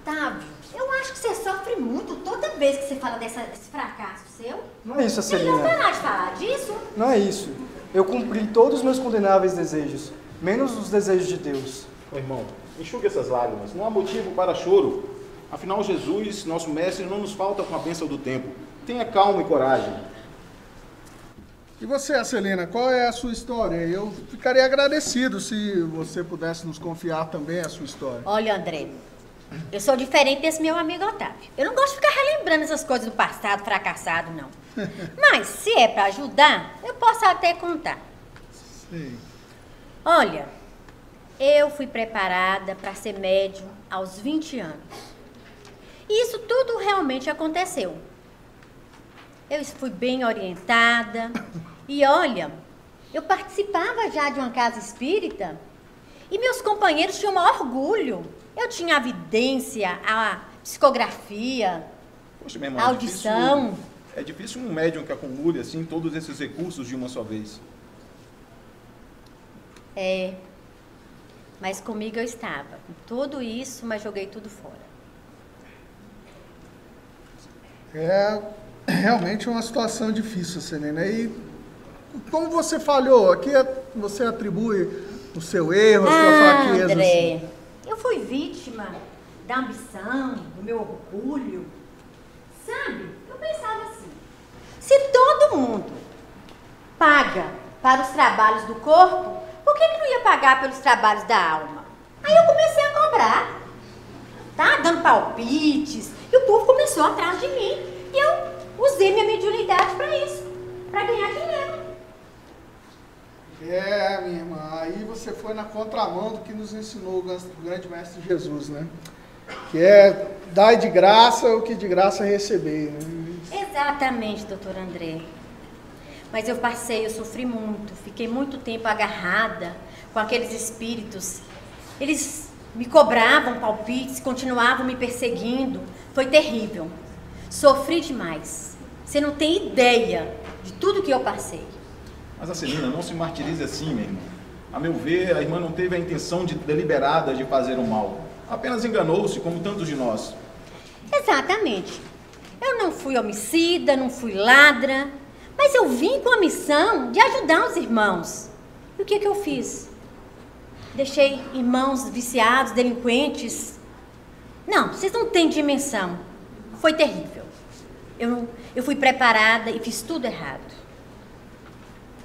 Otávio, eu acho que você sofre muito toda vez que você fala desse fracasso seu. Não é isso, Celina. Melhor parar de falar disso. Não é isso. Eu cumpri todos os meus condenáveis desejos, menos os desejos de Deus. Meu irmão, enxugue essas lágrimas. Não há motivo para choro. Afinal, Jesus, nosso mestre, não nos falta com a bênção do tempo. Tenha calma e coragem. E você, Acelina, qual é a sua história? Eu ficaria agradecido se você pudesse nos confiar também a sua história. Olha, André, eu sou diferente desse meu amigo Otávio. Eu não gosto de ficar relembrando essas coisas do passado fracassado, não. Mas, se é para ajudar, eu posso até contar. Sim. Olha, eu fui preparada para ser médium aos 20 anos. E isso tudo realmente aconteceu. Eu fui bem orientada. E olha, eu participava já de uma casa espírita e meus companheiros tinham o maior orgulho. Eu tinha a vidência, a psicografia, Poxa, meu irmão, a audição. É difícil um médium que acumule assim todos esses recursos de uma só vez. É, mas comigo eu estava. Com tudo isso, mas joguei tudo fora. É realmente uma situação difícil, Selena. E como você falhou, aqui você atribui o seu erro, a sua fraqueza. André, assim. eu fui vítima da ambição, do meu orgulho. Sabe, eu pensava assim, se todo mundo paga para os trabalhos do corpo, por que não ia pagar pelos trabalhos da alma? Aí eu comecei a cobrar, tá? Dando palpites, e o povo começou atrás de mim. E eu usei minha mediunidade para isso, para ganhar dinheiro. É, minha irmã, aí você foi na contramão do que nos ensinou o grande mestre Jesus, né? Que é dar de graça o que de graça receber. Né? Exatamente, doutor André. Mas eu sofri muito, fiquei muito tempo agarrada com aqueles espíritos. Eles me cobravam palpites, continuavam me perseguindo. Foi terrível. Sofri demais. Você não tem ideia de tudo que eu passei. Mas, Acelina, não se martirize assim, meu irmão. A meu ver, a irmã não teve a intenção deliberada de fazer o mal. Apenas enganou-se, como tantos de nós. Exatamente. Eu não fui homicida, não fui ladra, mas eu vim com a missão de ajudar os irmãos. E o que eu fiz? Deixei irmãos viciados, delinquentes. Não, vocês não têm dimensão. Foi terrível. Eu fui preparada e fiz tudo errado.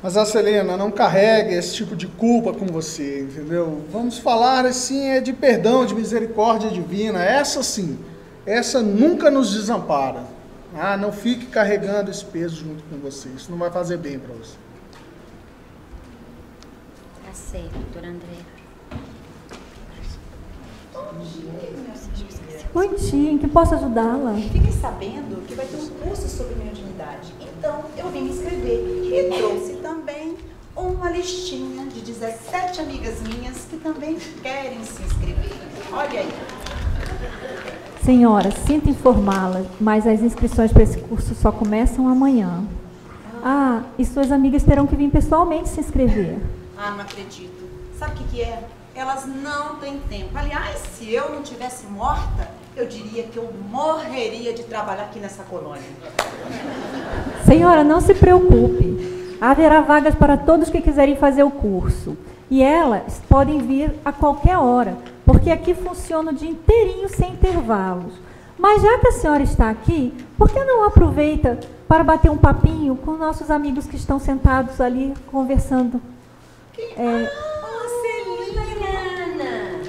Mas a Selena, não carregue esse tipo de culpa com você, entendeu? Vamos falar assim, de perdão, de misericórdia divina. Essa sim, essa nunca nos desampara. Ah, não fique carregando esse peso junto com você. Isso não vai fazer bem para você. Tá certo, doutor André. Oi, tia, em que posso ajudá-la? Fiquei sabendo que vai ter um curso sobre mediunidade. Então, eu vim me inscrever. E trouxe também uma listinha de 17 amigas minhas que também querem se inscrever. Olha aí. Senhora, sinto informá-la, mas as inscrições para esse curso só começam amanhã. Ah, e suas amigas terão que vir pessoalmente se inscrever. Ah, não acredito. Sabe o que é? Elas não têm tempo. Aliás, se eu não tivesse morta, eu diria que eu morreria de trabalhar aqui nessa colônia. Senhora, não se preocupe. Haverá vagas para todos que quiserem fazer o curso. E elas podem vir a qualquer hora, porque aqui funciona o dia inteirinho sem intervalos. Mas já que a senhora está aqui, por que não aproveita para bater um papinho com nossos amigos que estão sentados ali conversando?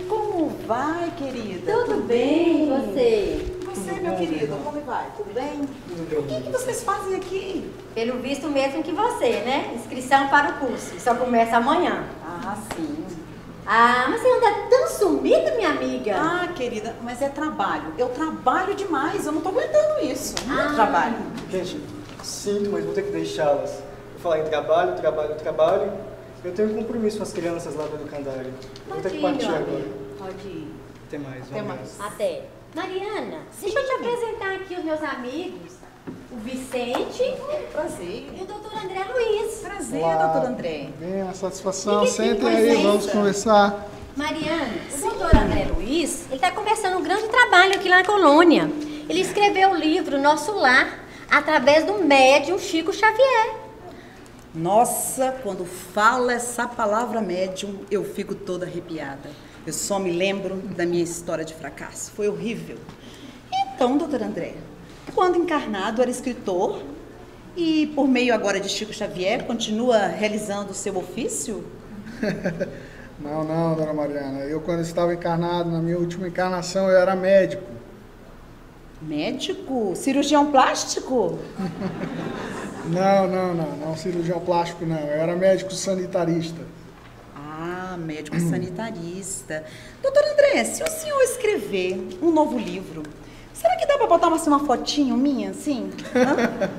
Como vai, querida? Tudo bem, você? Você, meu querido, como vai? Tudo bem? O que vocês fazem aqui? Pelo visto mesmo que você, né? Inscrição para o curso. Só começa amanhã. Ah, sim. Ah, mas você anda tão sumida, minha amiga. Ah, querida, mas é trabalho. Eu trabalho demais, eu não tô aguentando isso. Muito trabalho. Gente, sinto, mas vou ter que deixá-las. Vou falar em trabalho. Eu tenho um compromisso com as crianças lá do educandário. Eu vou ter que partir agora. Pode ir. Até mais. Até mais. Até. Mariana, deixa eu te apresentar aqui os meus amigos. O Vicente. Prazer. E o doutor André Luiz. Prazer, Olá. doutor André. Bem, uma satisfação. Que Sentem coincidência. aí, vamos conversar. Mariana, o doutor André Luiz, ele está começando um grande trabalho aqui na colônia. Ele escreveu o livro Nosso Lar, através do médium Chico Xavier. Nossa, quando fala essa palavra médium, eu fico toda arrepiada. Eu só me lembro da minha história de fracasso. Foi horrível. Então, doutor André, quando encarnado era escritor E por meio agora de Chico Xavier, continua realizando o seu ofício? Não, dona Mariana. Eu, quando estava encarnado, na minha última encarnação, eu era médico. Médico? Cirurgião plástico? Não, cirurgião plástico não. Eu era médico sanitarista. Ah, médico sanitarista. Doutor André, se o senhor escrever um novo livro, será que dá para botar uma fotinho minha, assim?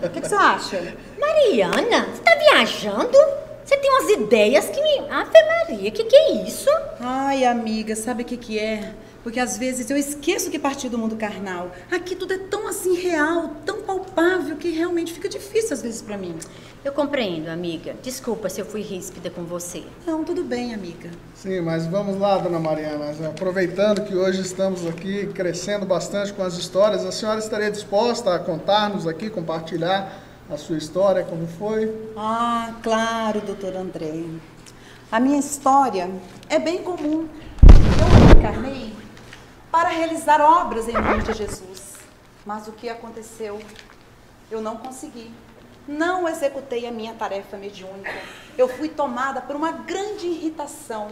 O que você acha? Mariana, você tá viajando? Você tem umas ideias que me... Ave Maria, que é isso? Ai, amiga, sabe o que é? Porque às vezes eu esqueço que parti do mundo carnal. Aqui tudo é tão assim real, tão palpável, que realmente fica difícil às vezes pra mim. Eu compreendo, amiga. Desculpa se eu fui ríspida com você. Não, tudo bem, amiga. Sim, mas vamos lá, dona Mariana. Aproveitando que hoje estamos aqui crescendo bastante com as histórias, a senhora estaria disposta a contar-nos aqui, compartilhar a sua história, como foi? Ah, claro, doutor André. A minha história é bem comum. Eu encarnei para realizar obras em nome de Jesus. Mas o que aconteceu? Eu não consegui. Não executei a minha tarefa mediúnica. Eu fui tomada por uma grande irritação.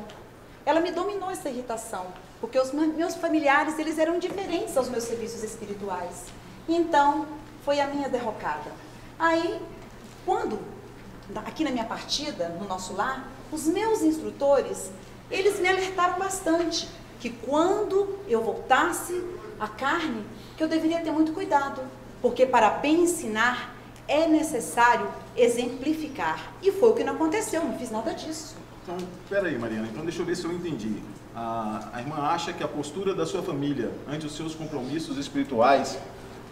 Ela me dominou, essa irritação, porque os meus familiares, eles eram diferentes aos meus serviços espirituais. Então, foi a minha derrocada. Aí, aqui na minha partida, no nosso lar, os meus instrutores, eles me alertaram bastante que quando eu voltasse à carne, que eu deveria ter muito cuidado, porque para bem ensinar é necessário exemplificar. E foi o que não aconteceu, não fiz nada disso. Então, peraí, Mariana, então deixa eu ver se eu entendi. A irmã acha que a postura da sua família ante os seus compromissos espirituais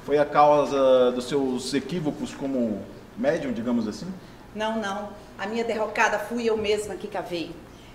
foi a causa dos seus equívocos como médium, digamos assim? Não. A minha derrocada fui eu mesma que cavei.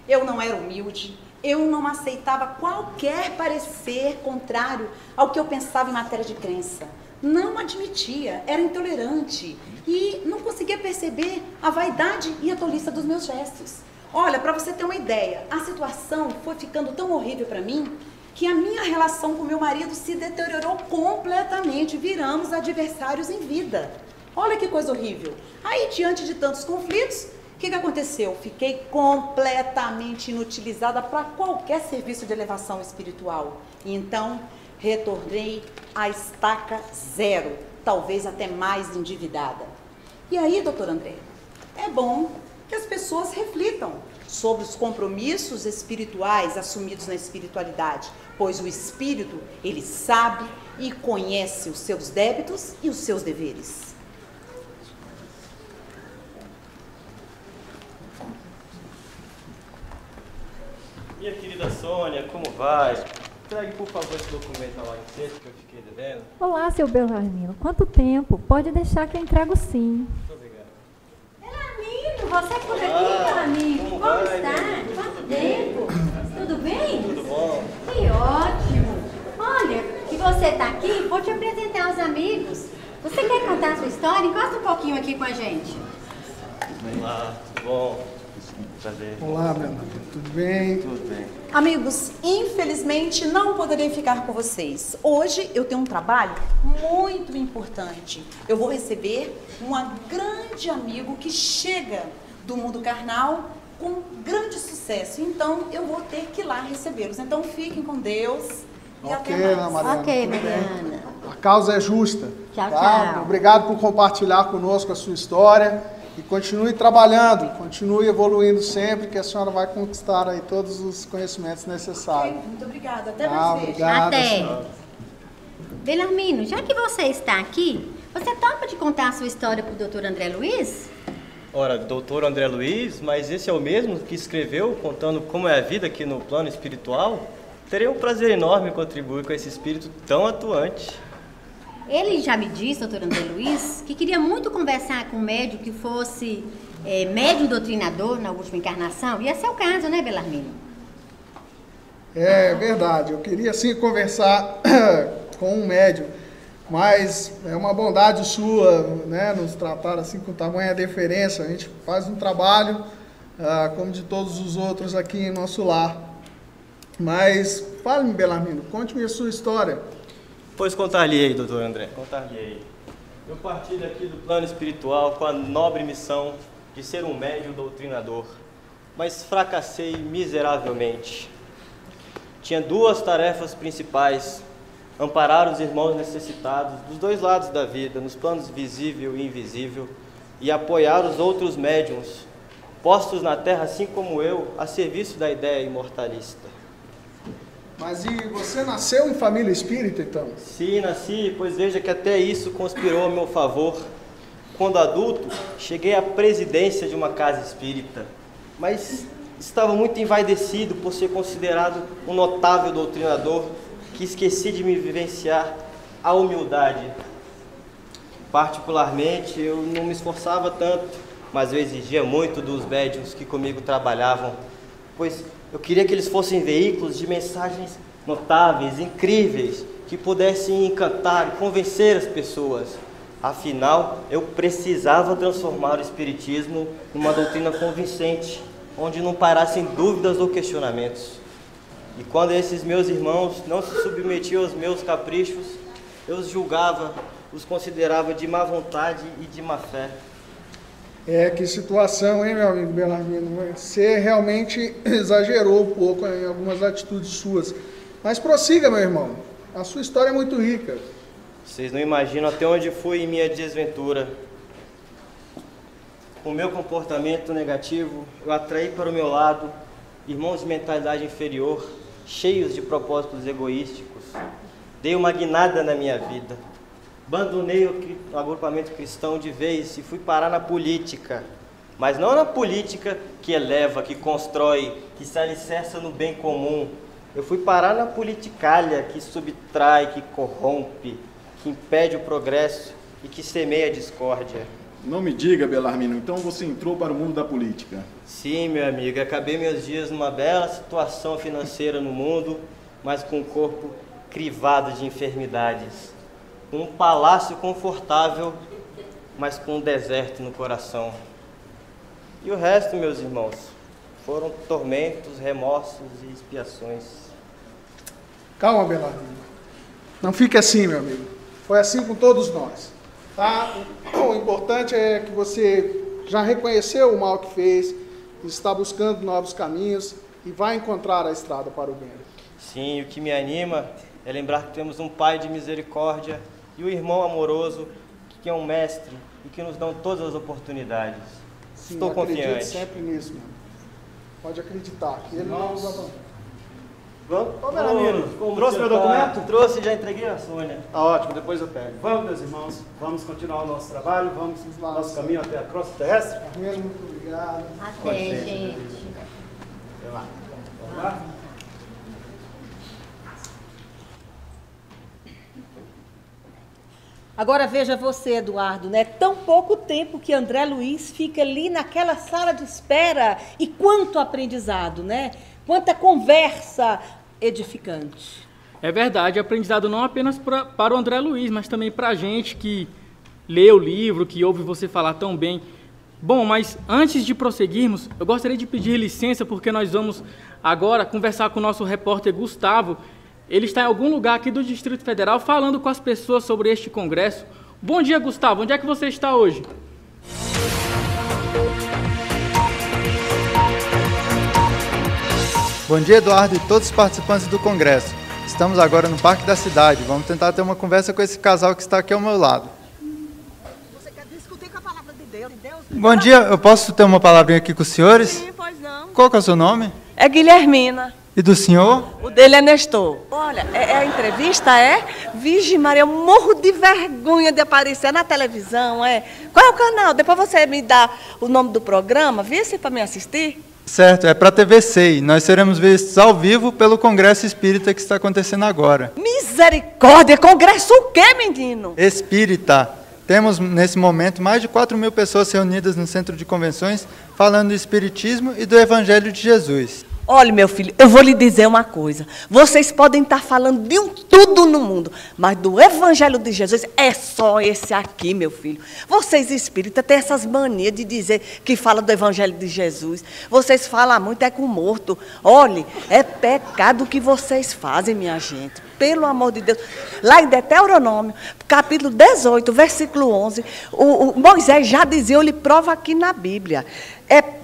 Eu não era humilde, eu não aceitava qualquer parecer contrário ao que eu pensava em matéria de crença. Não admitia, era intolerante e não conseguia perceber a vaidade e a tolice dos meus gestos. Olha, para você ter uma ideia, a situação foi ficando tão horrível para mim que a minha relação com meu marido se deteriorou completamente, viramos adversários em vida. Olha que coisa horrível. Aí, diante de tantos conflitos, o que aconteceu? Fiquei completamente inutilizada para qualquer serviço de elevação espiritual. E então, retornei à estaca zero, talvez até mais endividada. E aí, doutor André, é bom que as pessoas reflitam sobre os compromissos espirituais assumidos na espiritualidade, pois o espírito, ele sabe e conhece os seus débitos e os seus deveres. Minha querida Sônia, como vai? Traga, por favor, esse documento lá em centro que eu fiquei devendo. Olá, seu Belarmino. Quanto tempo? Pode deixar que eu entrego sim. Muito obrigado. Belarmino, você por aqui, Belarmino? Como está? Quanto tempo? Tudo bem? Tudo bom. Que ótimo. Olha, que você está aqui, vou te apresentar aos amigos. Você quer contar a sua história? Encosta um pouquinho aqui com a gente. Olá, tudo bom? Prazer. Olá, meu nome. Tudo bem? Tudo bem. Amigos, infelizmente não poderei ficar com vocês. Hoje eu tenho um trabalho muito importante. Eu vou receber um grande amigo que chega do mundo carnal com grande sucesso. Então eu vou ter que ir lá recebê-los. Então fiquem com Deus e até mais. Mariana, ok, Mariana. A causa é justa. Tchau, tá? tchau. Obrigado por compartilhar conosco a sua história. E continue trabalhando, continue evoluindo sempre, que a senhora vai conquistar aí todos os conhecimentos necessários. Okay, muito obrigada. Até mais vezes. Obrigado, Até. senhora. Belarmino, já que você está aqui, você topa de contar a sua história para o doutor André Luiz? Ora, doutor André Luiz, mas esse é o mesmo que escreveu contando como é a vida aqui no plano espiritual? Teria um prazer enorme em contribuir com esse espírito tão atuante. Ele já me disse, doutor André Luiz, que queria muito conversar com um médium que fosse médium doutrinador na última encarnação. E esse é o caso, né, Belarmino? É verdade, eu queria sim conversar com um médium, mas é uma bondade sua, né, nos tratar assim com tamanha deferência. A gente faz um trabalho como de todos os outros aqui em nosso lar. Mas fale-me, Belarmino, conte-me a sua história. Pois contar-lhe aí, doutor André, contar-lhe aí. Eu partilho aqui do plano espiritual com a nobre missão de ser um médium doutrinador, mas fracassei miseravelmente. Tinha duas tarefas principais: amparar os irmãos necessitados dos dois lados da vida, nos planos visível e invisível, e apoiar os outros médiuns, postos na terra, assim como eu, a serviço da ideia imortalista. Mas e você nasceu em família espírita, então? Sim, nasci, pois veja que até isso conspirou a meu favor. Quando adulto, cheguei à presidência de uma casa espírita, mas estava muito envaidecido por ser considerado um notável doutrinador, que esqueci de me vivenciar a humildade. Particularmente, eu não me esforçava tanto, mas eu exigia muito dos médiuns que comigo trabalhavam, pois eu queria que eles fossem veículos de mensagens notáveis, incríveis, que pudessem encantar e convencer as pessoas. Afinal, eu precisava transformar o Espiritismo numa doutrina convincente, onde não parassem dúvidas ou questionamentos. E quando esses meus irmãos não se submetiam aos meus caprichos, eu os julgava, os considerava de má vontade e de má fé. Que situação, hein, meu amigo Belarmino? Você realmente exagerou um pouco em algumas atitudes suas. Mas prossiga, meu irmão. A sua história é muito rica. Vocês não imaginam até onde fui em minha desventura. Com o meu comportamento negativo, eu atraí para o meu lado irmãos de mentalidade inferior, cheios de propósitos egoísticos. Dei uma guinada na minha vida. Abandonei o agrupamento cristão de vez e fui parar na política. Mas não na política que eleva, que constrói, que se alicerça no bem comum. Eu fui parar na politicalha que subtrai, que corrompe, que impede o progresso e que semeia a discórdia. Não me diga, Belarmino, então você entrou para o mundo da política? Sim, meu amigo, acabei meus dias numa bela situação financeira no mundo, mas com o corpo crivado de enfermidades. Um palácio confortável, mas com um deserto no coração. E o resto, meus irmãos, foram tormentos, remorsos e expiações. Calma, Belarmino. Não fique assim, meu amigo. Foi assim com todos nós. Tá? O importante é que você já reconheceu o mal que fez, está buscando novos caminhos e vai encontrar a estrada para o bem. Sim, o que me anima é lembrar que temos um Pai de misericórdia e um irmão amoroso que é um mestre e que nos dão todas as oportunidades. Sim, estou confiante. Acredito sempre nisso, mano. Pode acreditar que ele não nos abandona. Vamos? Ô, Belarmino, trouxe meu documento? Trouxe e já entreguei a Sônia. Tá ótimo, depois eu pego. Vamos, meus irmãos, vamos continuar o nosso trabalho, vamos nosso caminho até a crosta terrestre. Muito obrigado. Até, gente. Vai lá. Vamos lá? Agora veja você, Eduardo, né? Tão pouco tempo que André Luiz fica ali naquela sala de espera e quanto aprendizado, né? Quanta conversa edificante. É verdade, aprendizado não apenas para o André Luiz, mas também para a gente que lê o livro, que ouve você falar tão bem. Bom, mas antes de prosseguirmos, eu gostaria de pedir licença porque nós vamos agora conversar com o nosso repórter Gustavo. Ele está em algum lugar aqui do Distrito Federal falando com as pessoas sobre este congresso. Bom dia, Gustavo. Onde é que você está hoje? Bom dia, Eduardo e todos os participantes do congresso. Estamos agora no Parque da Cidade. Vamos tentar ter uma conversa com esse casal que está aqui ao meu lado. Você quer discutir com a palavra de Deus? Bom dia, eu posso ter uma palavrinha aqui com os senhores? Sim, pois não. Qual que é o seu nome? É Guilhermina. E do senhor? O dele é Nestor. Olha, a entrevista é? Virgem Maria, eu morro de vergonha de aparecer na televisão, é? Qual é o canal? Depois você me dá o nome do programa, vê se para me assistir. Certo, é para a TV SEI. Nós seremos vistos ao vivo pelo Congresso Espírita que está acontecendo agora. Misericórdia! Congresso o quê, menino? Espírita. Temos, nesse momento, mais de 4.000 pessoas reunidas no Centro de Convenções falando do Espiritismo e do Evangelho de Jesus. Olha, meu filho, eu vou lhe dizer uma coisa. Vocês podem estar falando de tudo no mundo, mas do Evangelho de Jesus é só esse aqui, meu filho. Vocês espíritas têm essas manias de dizer que fala do Evangelho de Jesus. Vocês falam muito é com o morto. Olha, é pecado o que vocês fazem, minha gente. pelo amor de Deus. Lá em Deuteronômio, capítulo 18, versículo 11, o Moisés já dizia, eu lhe provo aqui na Bíblia,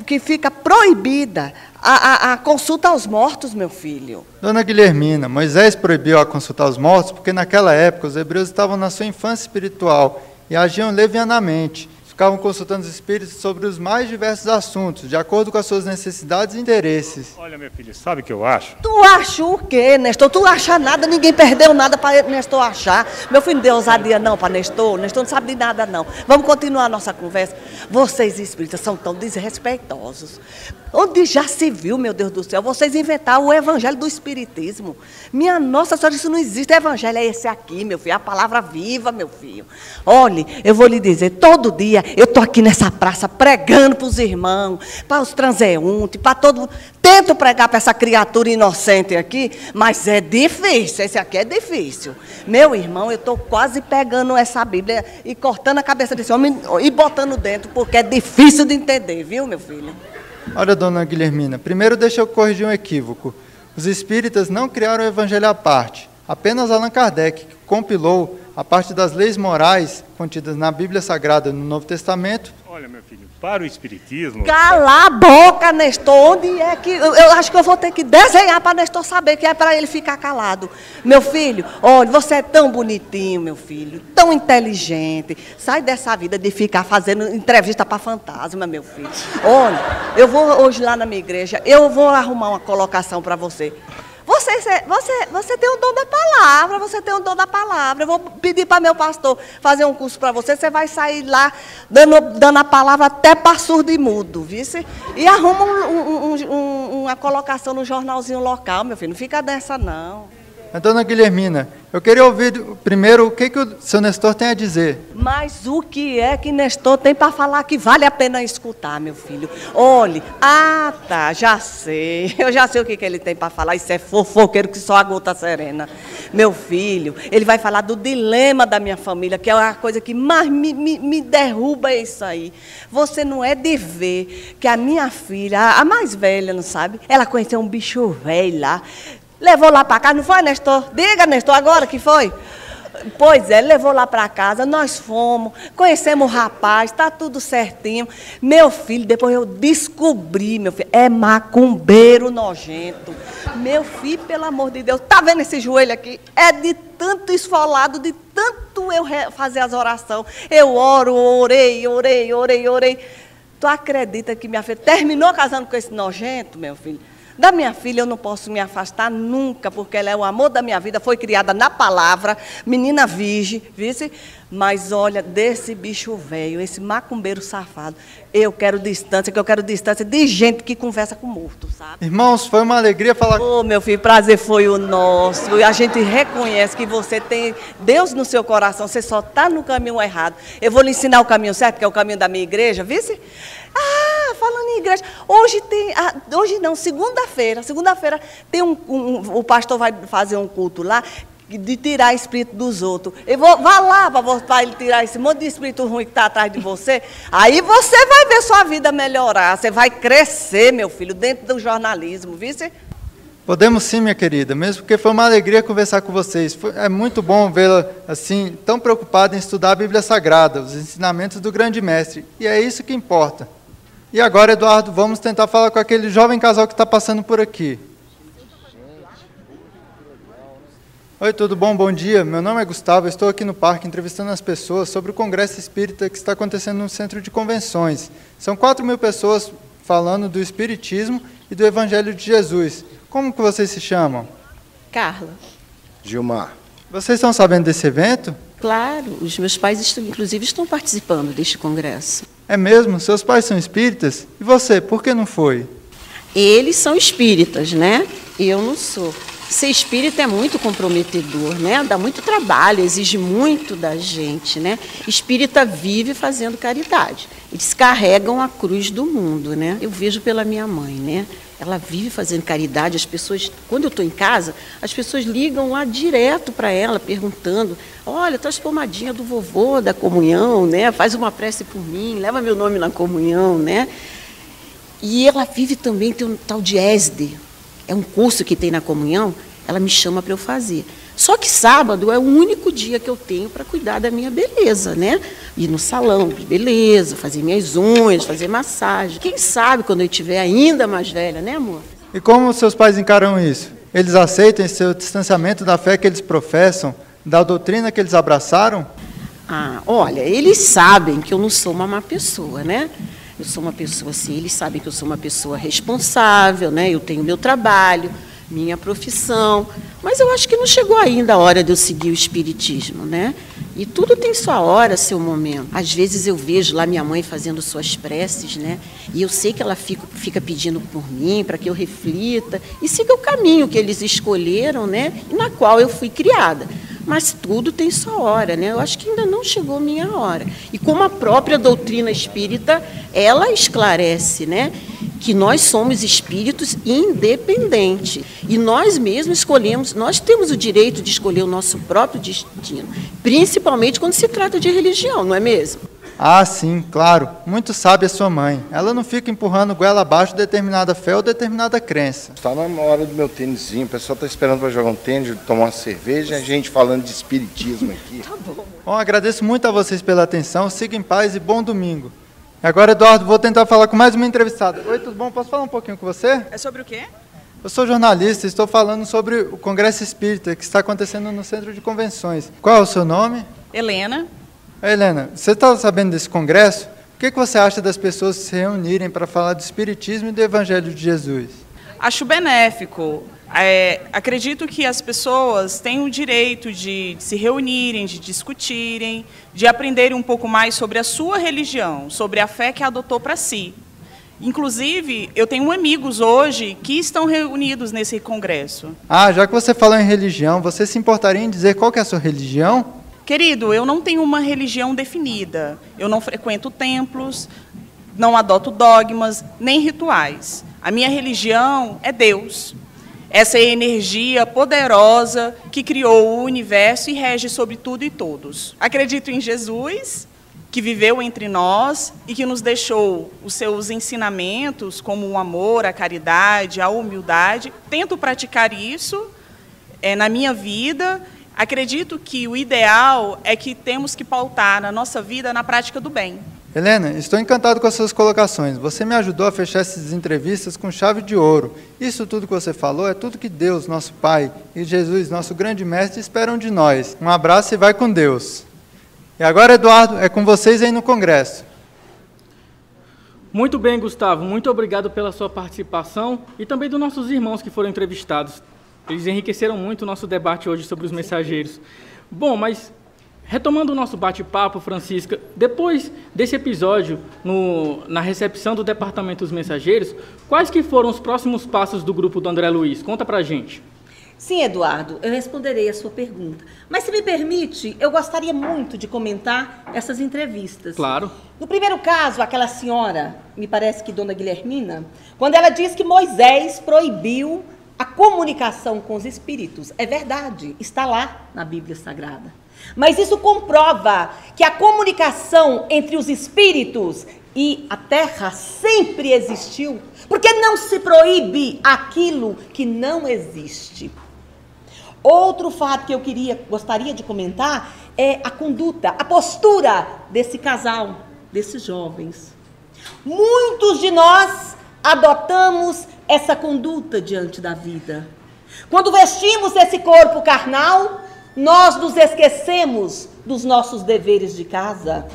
que fica proibida a consulta aos mortos, meu filho. Dona Guilhermina, Moisés proibiu a consultar os mortos porque naquela época os hebreus estavam na sua infância espiritual e agiam levianamente. Ficavam consultando os espíritos sobre os mais diversos assuntos, de acordo com as suas necessidades e interesses. Olha, meu filho, sabe o que eu acho? Tu acha o quê, Nestor? Tu acha nada, ninguém perdeu nada para Nestor achar. Meu filho, não deu ousadia não para Nestor. Nestor não sabe de nada não. Vamos continuar a nossa conversa. Vocês espíritas são tão desrespeitosos. Onde já se viu, meu Deus do céu, vocês inventaram o evangelho do espiritismo. Minha Nossa Senhora, isso não existe. O evangelho é esse aqui, meu filho, a palavra viva, meu filho. Olhe, eu vou lhe dizer, todo dia eu estou aqui nessa praça pregando para os irmãos, para os transeuntes, para todo mundo. Tento pregar para essa criatura inocente aqui, mas é difícil, esse aqui é difícil. Meu irmão, eu estou quase pegando essa Bíblia e cortando a cabeça desse homem e botando dentro, porque é difícil de entender, viu, meu filho? Olha, dona Guilhermina, primeiro deixa eu corrigir um equívoco. Os espíritas não criaram o evangelho à parte. Apenas Allan Kardec compilou a parte das leis morais contidas na Bíblia Sagrada no Novo Testamento. Olha, meu filho, para o espiritismo... Cala a boca, Nestor. Onde é que... Eu acho que eu vou ter que desenhar para Nestor saber que é para ele ficar calado. Meu filho, olha, você é tão bonitinho, meu filho, tão inteligente. Sai dessa vida de ficar fazendo entrevista para fantasma, meu filho. Olha, eu vou hoje lá na minha igreja, eu vou arrumar uma colocação para você. Você tem o dom da palavra, você tem o dom da palavra. Eu vou pedir para meu pastor fazer um curso para você, você vai sair lá dando a palavra até para surdo e mudo, viu? E arruma uma colocação no jornalzinho local, meu filho, não fica dessa não. Dona Guilhermina, eu queria ouvir primeiro o que o seu Nestor tem a dizer. Mas o que é que Nestor tem para falar que vale a pena escutar, meu filho? Olhe, tá, já sei. Eu já sei o que ele tem para falar. Isso é fofoqueiro que só a gota serena. Meu filho, ele vai falar do dilema da minha família, que é a coisa que mais me derruba, é isso aí. Você não é de ver que a minha filha, a mais velha, não sabe? Ela conheceu um bicho velho lá. Levou lá para casa, não foi, Nestor? Diga, Nestor, agora que foi? Pois é, levou lá para casa, nós fomos, conhecemos o rapaz, está tudo certinho. Meu filho, depois eu descobri, meu filho, é macumbeiro nojento. Meu filho, pelo amor de Deus, tá vendo esse joelho aqui? É de tanto esfolado, de tanto eu fazer as orações. Eu orei. Tu acredita que minha filha terminou casando com esse nojento, meu filho? Da minha filha eu não posso me afastar nunca, porque ela é o amor da minha vida, foi criada na palavra, menina virgem, vice? Mas olha, desse bicho velho, esse macumbeiro safado, eu quero distância de gente que conversa com morto, sabe? Irmãos, foi uma alegria falar... Ô, meu filho, prazer foi o nosso. A gente reconhece que você tem Deus no seu coração, você só está no caminho errado. Eu vou lhe ensinar o caminho certo, que é o caminho da minha igreja, vice? Falando em igreja, hoje não, segunda-feira tem o pastor vai fazer um culto lá de tirar espírito dos outros. Vá lá para ele tirar esse monte de espírito ruim que está atrás de você. Aí você vai ver sua vida melhorar, você vai crescer, meu filho, dentro do jornalismo, viu? Podemos sim, minha querida, mesmo porque foi uma alegria conversar com vocês. É muito bom vê-la assim, tão preocupada em estudar a Bíblia Sagrada, os ensinamentos do grande mestre. E é isso que importa. E agora, Eduardo, vamos tentar falar com aquele jovem casal que está passando por aqui. Oi, tudo bom? Bom dia. Meu nome é Gustavo, eu estou aqui no parque entrevistando as pessoas sobre o Congresso Espírita que está acontecendo no Centro de Convenções. São 4.000 pessoas falando do Espiritismo e do Evangelho de Jesus. Como que vocês se chamam? Carla. Gilmar. Vocês estão sabendo desse evento? Claro, os meus pais, inclusive, estão participando deste congresso. É mesmo? Seus pais são espíritas? E você, por que não foi? Eles são espíritas, né? E eu não sou. Ser espírita é muito comprometedor, né? Dá muito trabalho, exige muito da gente, né? Espírita vive fazendo caridade. Eles carregam a cruz do mundo, né? Eu vejo pela minha mãe, né? Ela vive fazendo caridade, as pessoas, quando eu estou em casa, as pessoas ligam lá direto para ela, perguntando, olha, traz pomadinha do vovô da comunhão, né? Faz uma prece por mim, leva meu nome na comunhão, né? E ela vive também, tem um tal de ESD, é um curso que tem na comunhão, ela me chama para eu fazer. Só que sábado é o único dia que eu tenho para cuidar da minha beleza, né? Ir no salão de beleza, fazer minhas unhas, fazer massagem. Quem sabe quando eu estiver ainda mais velha, né, amor? E como seus pais encaram isso? Eles aceitam esse seu distanciamento da fé que eles professam, da doutrina que eles abraçaram? Ah, olha, eles sabem que eu não sou uma má pessoa, né? Eu sou uma pessoa assim, eles sabem que eu sou uma pessoa responsável, né? Eu tenho meu trabalho, minha profissão, mas eu acho que não chegou ainda a hora de eu seguir o espiritismo, né? E tudo tem sua hora, seu momento. Às vezes eu vejo lá minha mãe fazendo suas preces, né? E eu sei que ela fica pedindo por mim, para que eu reflita e siga o caminho que eles escolheram, né? E na qual eu fui criada. Mas tudo tem sua hora, né? Eu acho que ainda não chegou a minha hora. E como a própria doutrina espírita, ela esclarece, né? Que nós somos espíritos independentes. E nós mesmos escolhemos, nós temos o direito de escolher o nosso próprio destino, principalmente quando se trata de religião, não é mesmo? Ah, sim, claro. Muito sábia a sua mãe. Ela não fica empurrando goela abaixo determinada fé ou determinada crença. Está na hora do meu tênisinho. O pessoal está esperando para jogar um tênis, tomar uma cerveja, a gente falando de espiritismo aqui. Tá bom. Bom, agradeço muito a vocês pela atenção. Siga em paz e bom domingo. Agora, Eduardo, vou tentar falar com mais uma entrevistada. Oi, tudo bom? Posso falar um pouquinho com você? É sobre o quê? Eu sou jornalista e estou falando sobre o Congresso Espírita que está acontecendo no Centro de Convenções. Qual é o seu nome? Helena. Helena, você está sabendo desse congresso? O que você acha das pessoas se reunirem para falar do Espiritismo e do Evangelho de Jesus? Acho benéfico. Acredito que as pessoas têm o direito de se reunirem, de discutirem, de aprenderem um pouco mais sobre a sua religião, sobre a fé que adotou para si. Inclusive, eu tenho amigos hoje que estão reunidos nesse congresso. Ah, já que você falou em religião, você se importaria em dizer qual que é a sua religião? Querido, eu não tenho uma religião definida. Eu não frequento templos, não adoto dogmas, nem rituais. A minha religião é Deus. Essa é a energia poderosa que criou o universo e rege sobre tudo e todos. Acredito em Jesus, que viveu entre nós e que nos deixou os seus ensinamentos, como o amor, a caridade, a humildade. Tento praticar isso na minha vida. Acredito que o ideal é que temos que pautar a nossa vida na prática do bem. Helena, estou encantado com as suas colocações. Você me ajudou a fechar essas entrevistas com chave de ouro. Isso tudo que você falou é tudo que Deus, nosso Pai, e Jesus, nosso grande mestre, esperam de nós. Um abraço e vai com Deus. E agora, Eduardo, é com vocês aí no Congresso. Muito bem, Gustavo. Muito obrigado pela sua participação e também dos nossos irmãos que foram entrevistados. Eles enriqueceram muito o nosso debate hoje sobre os mensageiros. Bom, mas retomando o nosso bate-papo, Francisca, depois desse episódio, na recepção do Departamento dos Mensageiros, quais que foram os próximos passos do grupo do André Luiz? Conta pra gente. Sim, Eduardo, eu responderei a sua pergunta. Mas, se me permite, eu gostaria muito de comentar essas entrevistas. Claro. No primeiro caso, aquela senhora, me parece que Dona Guilhermina, quando ela diz que Moisés proibiu a comunicação com os espíritos. É verdade, está lá na Bíblia Sagrada. Mas isso comprova que a comunicação entre os espíritos e a terra sempre existiu, porque não se proíbe aquilo que não existe. Outro fato que eu gostaria de comentar é a conduta, a postura desse casal, desses jovens. Muitos de nós adotamos essa conduta diante da vida. Quando vestimos esse corpo carnal, nós nos esquecemos dos nossos deveres de casa.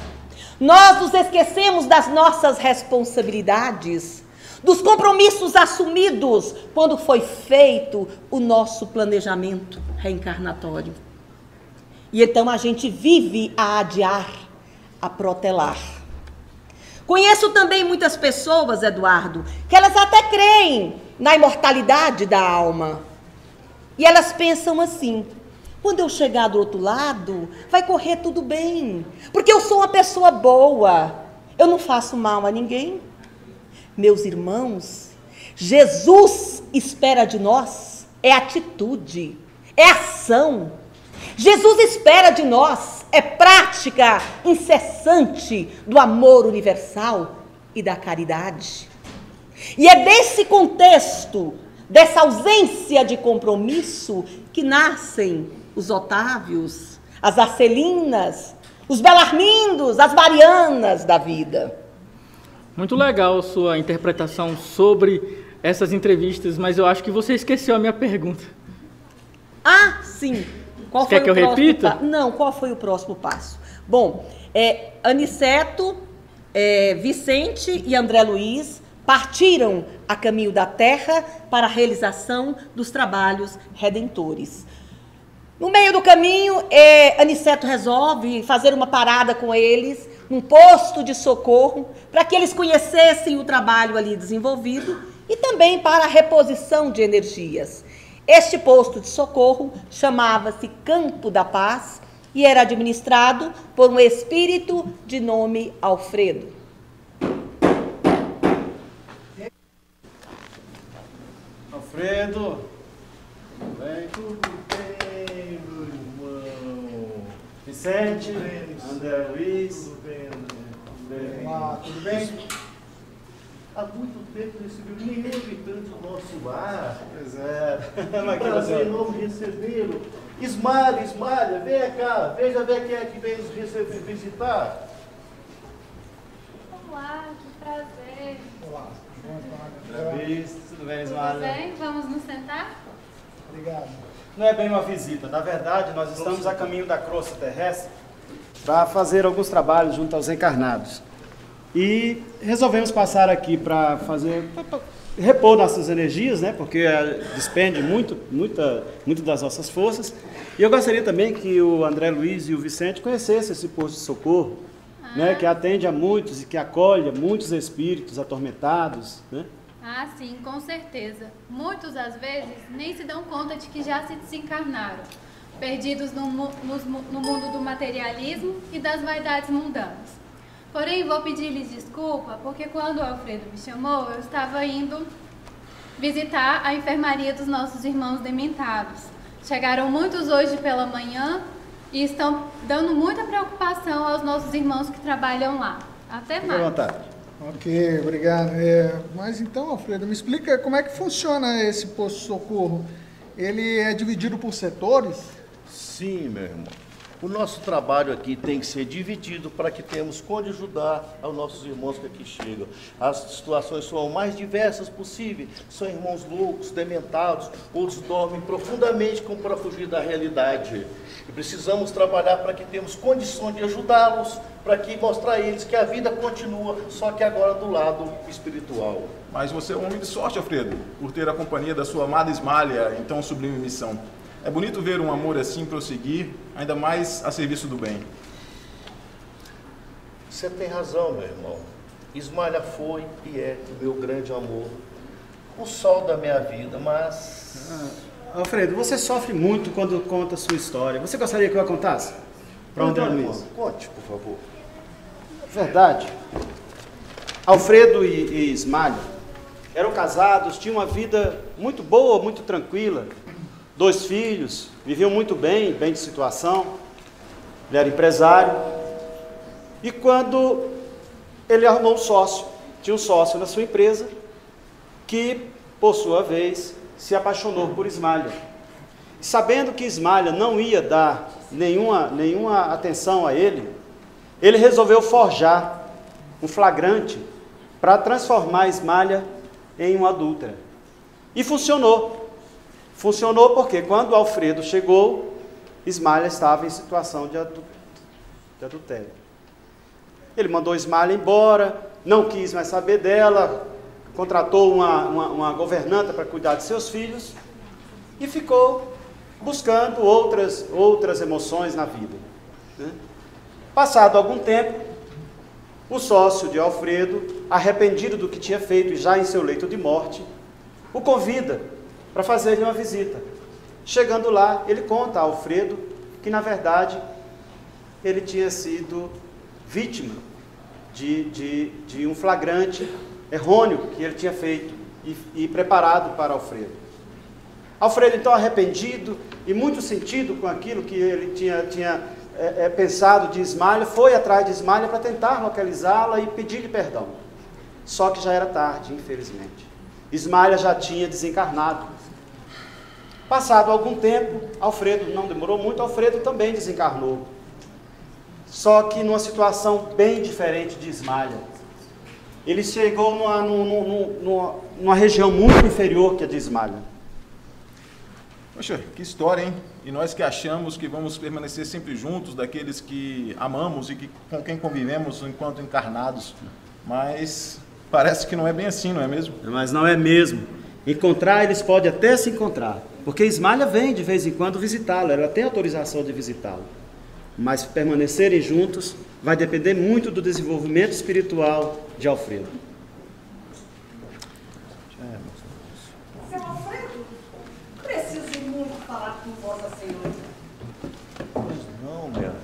Nós nos esquecemos das nossas responsabilidades, dos compromissos assumidos quando foi feito o nosso planejamento reencarnatório. E então a gente vive a adiar, a protelar. Conheço também muitas pessoas, Eduardo, que elas até creem na imortalidade da alma. E elas pensam assim: quando eu chegar do outro lado, vai correr tudo bem, porque eu sou uma pessoa boa, eu não faço mal a ninguém. Meus irmãos, Jesus espera de nós atitude, ação. Jesus espera de nós prática incessante do amor universal e da caridade. E é desse contexto, dessa ausência de compromisso, que nascem os Otávios, as Arcelinas, os Belarmindos, as Marianas da vida. Muito legal a sua interpretação sobre essas entrevistas, mas eu acho que você esqueceu a minha pergunta. Ah, sim. Qual Quer que eu repita? Não, qual foi o próximo passo? Bom, Aniceto, Vicente e André Luiz partiram a caminho da terra para a realização dos trabalhos redentores. No meio do caminho, Aniceto resolve fazer uma parada com eles, num posto de socorro, para que eles conhecessem o trabalho ali desenvolvido e também para a reposição de energias. Este posto de socorro chamava-se Campo da Paz e era administrado por um espírito de nome Alfredo. Alfredo, tudo bem? Tudo bem, meu irmão. Vicente, André Luiz. Tudo bem, André. Tudo bem. Olá, tudo bem? Há muito tempo não recebeu nenhum habitante do nosso lar. Pois é. Que prazer enorme recebê-lo. Ismália, venha cá. Veja ver quem é que vem nos visitar. Olá, que prazer. Olá. Tudo bem, Ismália? Tudo bem? Vamos nos sentar? Obrigado. Não é bem uma visita. Na verdade, nós estamos a caminho da crosta terrestre para fazer alguns trabalhos junto aos encarnados. E resolvemos passar aqui para repor nossas energias, né? Porque despende muito das nossas forças. E eu gostaria também que o André Luiz e o Vicente conhecessem esse posto de socorro, né? Que atende a muitos e que acolhe muitos espíritos atormentados, né? Ah, sim, com certeza. Muitos, às vezes, nem se dão conta de que já se desencarnaram, perdidos no mundo do materialismo e das vaidades mundanas. Porém, vou pedir-lhes desculpa, porque quando o Alfredo me chamou, eu estava indo visitar a enfermaria dos nossos irmãos dementados. Chegaram muitos hoje pela manhã e estão dando muita preocupação aos nossos irmãos que trabalham lá. Até mais. Fique à vontade. Ok, obrigado. Mas então, Alfredo, me explica como é que funciona esse posto de socorro. Ele é dividido por setores? Sim, meu irmão. O nosso trabalho aqui tem que ser dividido para que tenhamos como ajudar aos nossos irmãos que aqui chegam. As situações são as mais diversas possíveis. São irmãos loucos, dementados, outros dormem profundamente como para fugir da realidade. E precisamos trabalhar para que tenhamos condições de ajudá-los, para que mostrar a eles que a vida continua, só que agora do lado espiritual. Mas você é um homem de sorte, Alfredo, por ter a companhia da sua amada Ismália em tão sublime missão. É bonito ver um amor assim prosseguir, ainda mais a serviço do bem. Você tem razão, meu irmão. Ismália foi e é o meu grande amor, o sol da minha vida, mas... Alfredo, você sofre muito quando conta a sua história. Você gostaria que eu a contasse? Para André Luiz. Conte, por favor. Verdade. Alfredo e Ismália eram casados, tinham uma vida muito boa, muito tranquila. 2 filhos, viviam muito bem de situação. Ele era empresário. E quando ele arrumou um sócio, tinha um sócio na sua empresa, que, por sua vez, se apaixonou por Ismália. Sabendo que Ismália não ia dar nenhuma atenção a ele, ele resolveu forjar um flagrante para transformar Ismália em uma adúltera. E funcionou. Funcionou porque quando Alfredo chegou, Ismália estava em situação de adultério. Ele mandou Ismália embora, não quis mais saber dela, contratou uma governanta para cuidar de seus filhos e ficou buscando outras emoções na vida, né? Passado algum tempo, o sócio de Alfredo, arrependido do que tinha feito e já em seu leito de morte, o convida para fazer-lhe uma visita. Chegando lá, ele conta a Alfredo que, na verdade, ele tinha sido vítima de um flagrante errôneo que ele tinha feito e preparado para Alfredo. Alfredo, então, arrependido e muito sentido com aquilo que ele tinha pensado de Ismália, foi atrás de Ismália para tentar localizá-la e pedir-lhe perdão. Só que já era tarde, infelizmente. Ismália já tinha desencarnado. Passado algum tempo, Alfredo, não demorou muito, Alfredo também desencarnou. Só que numa situação bem diferente de Ismalha. Ele chegou numa região muito inferior que a de Ismalha. Poxa, que história, hein? E nós que achamos que vamos permanecer sempre juntos, daqueles que amamos e com quem convivemos enquanto encarnados. Mas parece que não é bem assim, não é mesmo? Mas não é mesmo. Encontrar, eles podem até se encontrar. Porque Ismalha vem de vez em quando visitá-lo, ela tem autorização de visitá-lo. Mas permanecerem juntos vai depender muito do desenvolvimento espiritual de Alfredo. Seu Alfredo, preciso muito falar com Vossa Senhora. Pois não, minha irmã.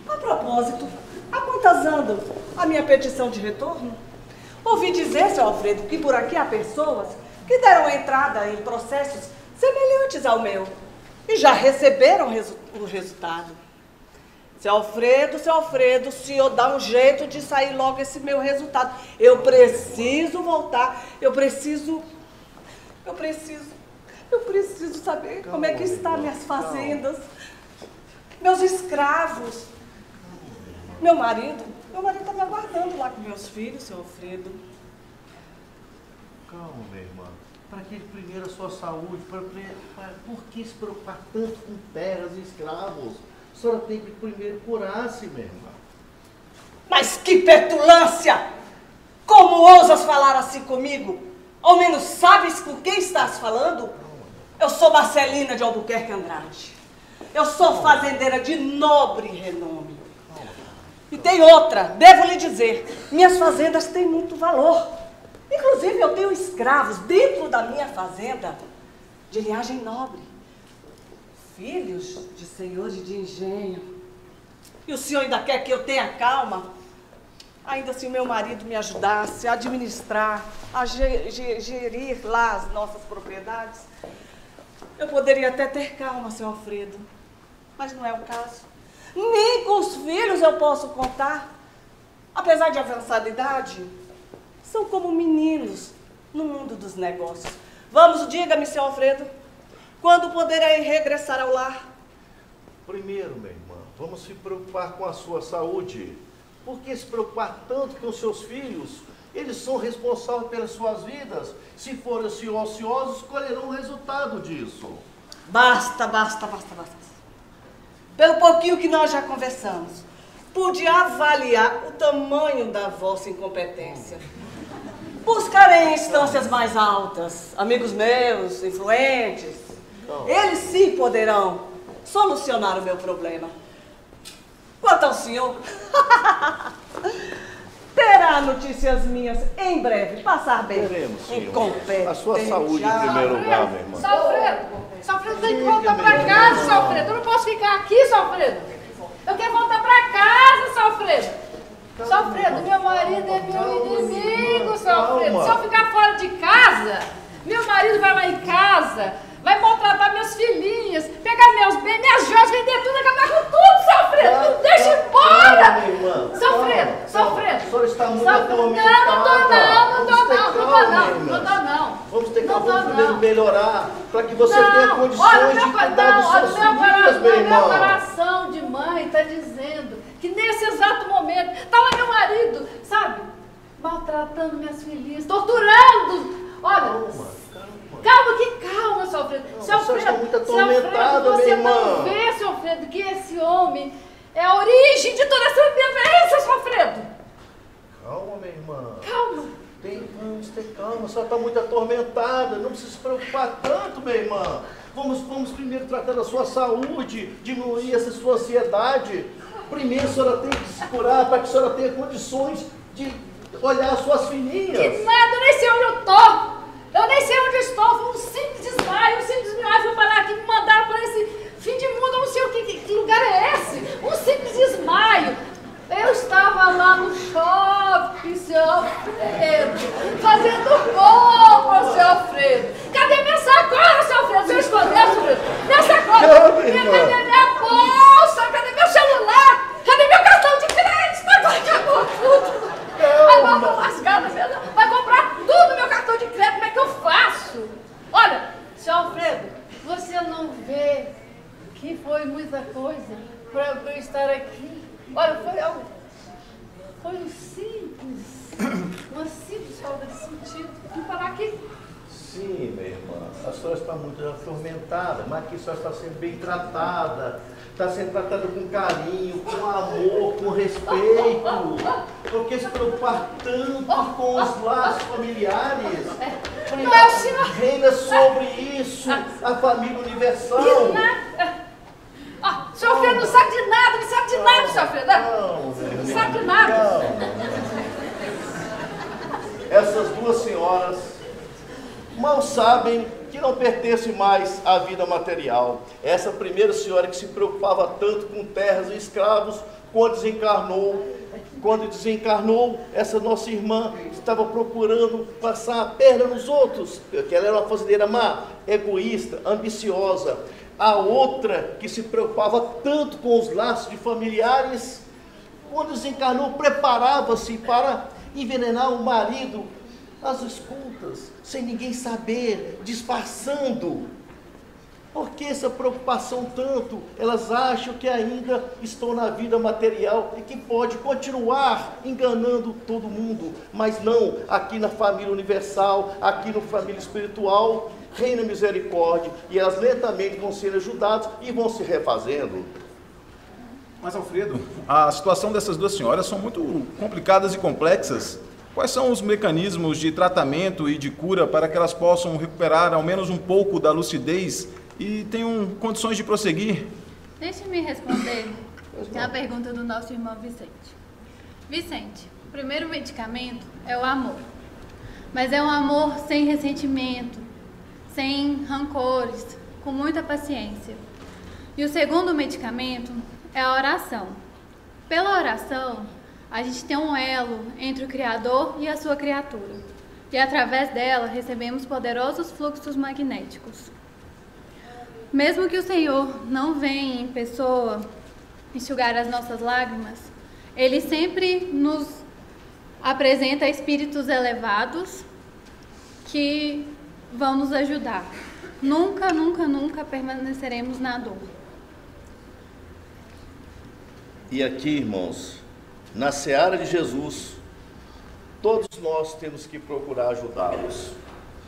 A propósito, há quantas anda a minha petição de retorno? Ouvi dizer, seu Alfredo, que por aqui há pessoas que deram entrada em processos semelhantes ao meu e já receberam o resultado. Seu Alfredo, o senhor dá um jeito de sair logo esse meu resultado. Eu preciso voltar, eu preciso saber como é que estão minhas fazendas, meus escravos, meu marido está me aguardando lá com meus filhos, seu Alfredo. Calma, minha irmã. Para que primeiro a sua saúde, por que se preocupar tanto com terras e escravos? A senhora tem que primeiro curar-se, minha irmã. Mas que petulância! Como ousas falar assim comigo? Ao menos sabes com quem estás falando? Eu sou Marcelina de Albuquerque Andrade. Eu sou fazendeira de nobre renome. E tem outra, devo lhe dizer, minhas fazendas têm muito valor. Inclusive eu tenho escravos dentro da minha fazenda de linhagem nobre. Filhos de senhores de engenho. E o senhor ainda quer que eu tenha calma? Ainda se o meu marido me ajudasse a administrar, a gerir lá as nossas propriedades, eu poderia até ter calma, seu Alfredo. Mas não é o caso. Nem com os filhos eu posso contar. Apesar de avançada idade, são como meninos no mundo dos negócios. Vamos, diga-me, seu Alfredo, quando poderei regressar ao lar? Primeiro, minha irmã, vamos se preocupar com a sua saúde. Por que se preocupar tanto com os seus filhos? Eles são responsáveis pelas suas vidas. Se forem ociosos, colherão o resultado disso. Basta. Pelo pouquinho que nós já conversamos, pude avaliar o tamanho da vossa incompetência. Buscarei em instâncias mais altas, amigos meus, influentes. Eles sim poderão solucionar o meu problema. Quanto ao senhor, terá notícias minhas em breve. Passar bem. Incompetente. A sua saúde em primeiro lugar, minha irmã. Seu Alfredo tem que voltar pra casa, seu Alfredo. Eu não posso ficar aqui, seu Alfredo. Eu quero voltar pra casa, seu Alfredo. Seu Alfredo, meu marido é meu inimigo, seu Alfredo. Se eu ficar fora de casa, meu marido vai lá em casa, vai maltratar minhas filhinhas, pegar meus bens, minhas joias, vender tudo, acabar com tudo, seu Alfredo. Não deixa embora. Seu Alfredo. A senhora está muito atormentada. Não tô não. Vamos ter que primeiro melhorar, para que você tenha condições de cuidar dos seus filhos, meu irmão. Meu coração de mãe está dizendo que nesse exato momento está lá meu marido, sabe, maltratando minhas filhinhas, torturando. Olha, calma, seu Alfredo. Seu Alfredo, está muito atormentada, você minha irmã. não vê, seu Alfredo, que esse homem é a origem de toda essa violência, seu Alfredo. Calma, minha irmã. Calma. Vamos ter calma, a senhora está muito atormentada, não precisa se preocupar tanto, minha irmã. Vamos primeiro tratar da sua saúde, diminuir essa sua ansiedade. Primeiro a senhora tem que se curar para que a senhora tenha condições de olhar as suas filhinhas. Que nada, eu nem sei onde eu tô. Eu nem sei onde estou, foi um simples desmaio, fui parar aqui, me mandaram para esse fim de mundo, eu não sei que lugar é esse. Um simples desmaio. Eu estava lá no shopping, seu Alfredo, fazendo compra, seu Alfredo. Cadê minha sacola, seu Alfredo? Você escondeu, seu Alfredo? Minha sacola, cadê minha bolsa? Cadê meu celular? Cadê meu cartão de crédito? Agora acabou tudo. Agora eu tô lascada mesmo. Vai comprar tudo meu cartão de crédito, como é que eu faço? Olha, seu Alfredo, irmã, a senhora está muito atormentada, mas aqui a senhora está sendo bem tratada. Está sendo tratada com carinho, com amor, com respeito. Porque se preocupar tanto com os laços familiares. Não é o senhor. Reina sobre isso a família universal. Que nada. Ó, seu Alfredo não sabe de nada, não sabe de nada, seu Alfredo. Não sabe de nada. Essas duas senhoras mal sabem que não pertence mais à vida material. Essa primeira senhora que se preocupava tanto com terras e escravos, quando desencarnou, essa nossa irmã estava procurando passar a perna nos outros, porque ela era uma fazendeira má, egoísta, ambiciosa. A outra que se preocupava tanto com os laços de familiares, quando desencarnou, preparava-se para envenenar o marido às escutas, sem ninguém saber, disfarçando. Por que essa preocupação tanto? Elas acham que ainda estão na vida material e que pode continuar enganando todo mundo. Mas não, aqui na família universal, aqui na família espiritual, reina misericórdia, e elas lentamente vão ser ajudadas e vão se refazendo. Mas, Alfredo, a situação dessas duas senhoras são muito complicadas e complexas. Quais são os mecanismos de tratamento e de cura para que elas possam recuperar ao menos um pouco da lucidez e tenham condições de prosseguir? Deixe-me responder a pergunta do nosso irmão Vicente. Vicente, o primeiro medicamento é o amor. Mas é um amor sem ressentimento, sem rancores, com muita paciência. E o segundo medicamento é a oração. Pela oração, a gente tem um elo entre o Criador e a sua criatura. E através dela recebemos poderosos fluxos magnéticos. Mesmo que o Senhor não venha em pessoa enxugar as nossas lágrimas, Ele sempre nos apresenta espíritos elevados que vão nos ajudar. Nunca, nunca, nunca permaneceremos na dor. E aqui, irmãos, na seara de Jesus, todos nós temos que procurar ajudá-los,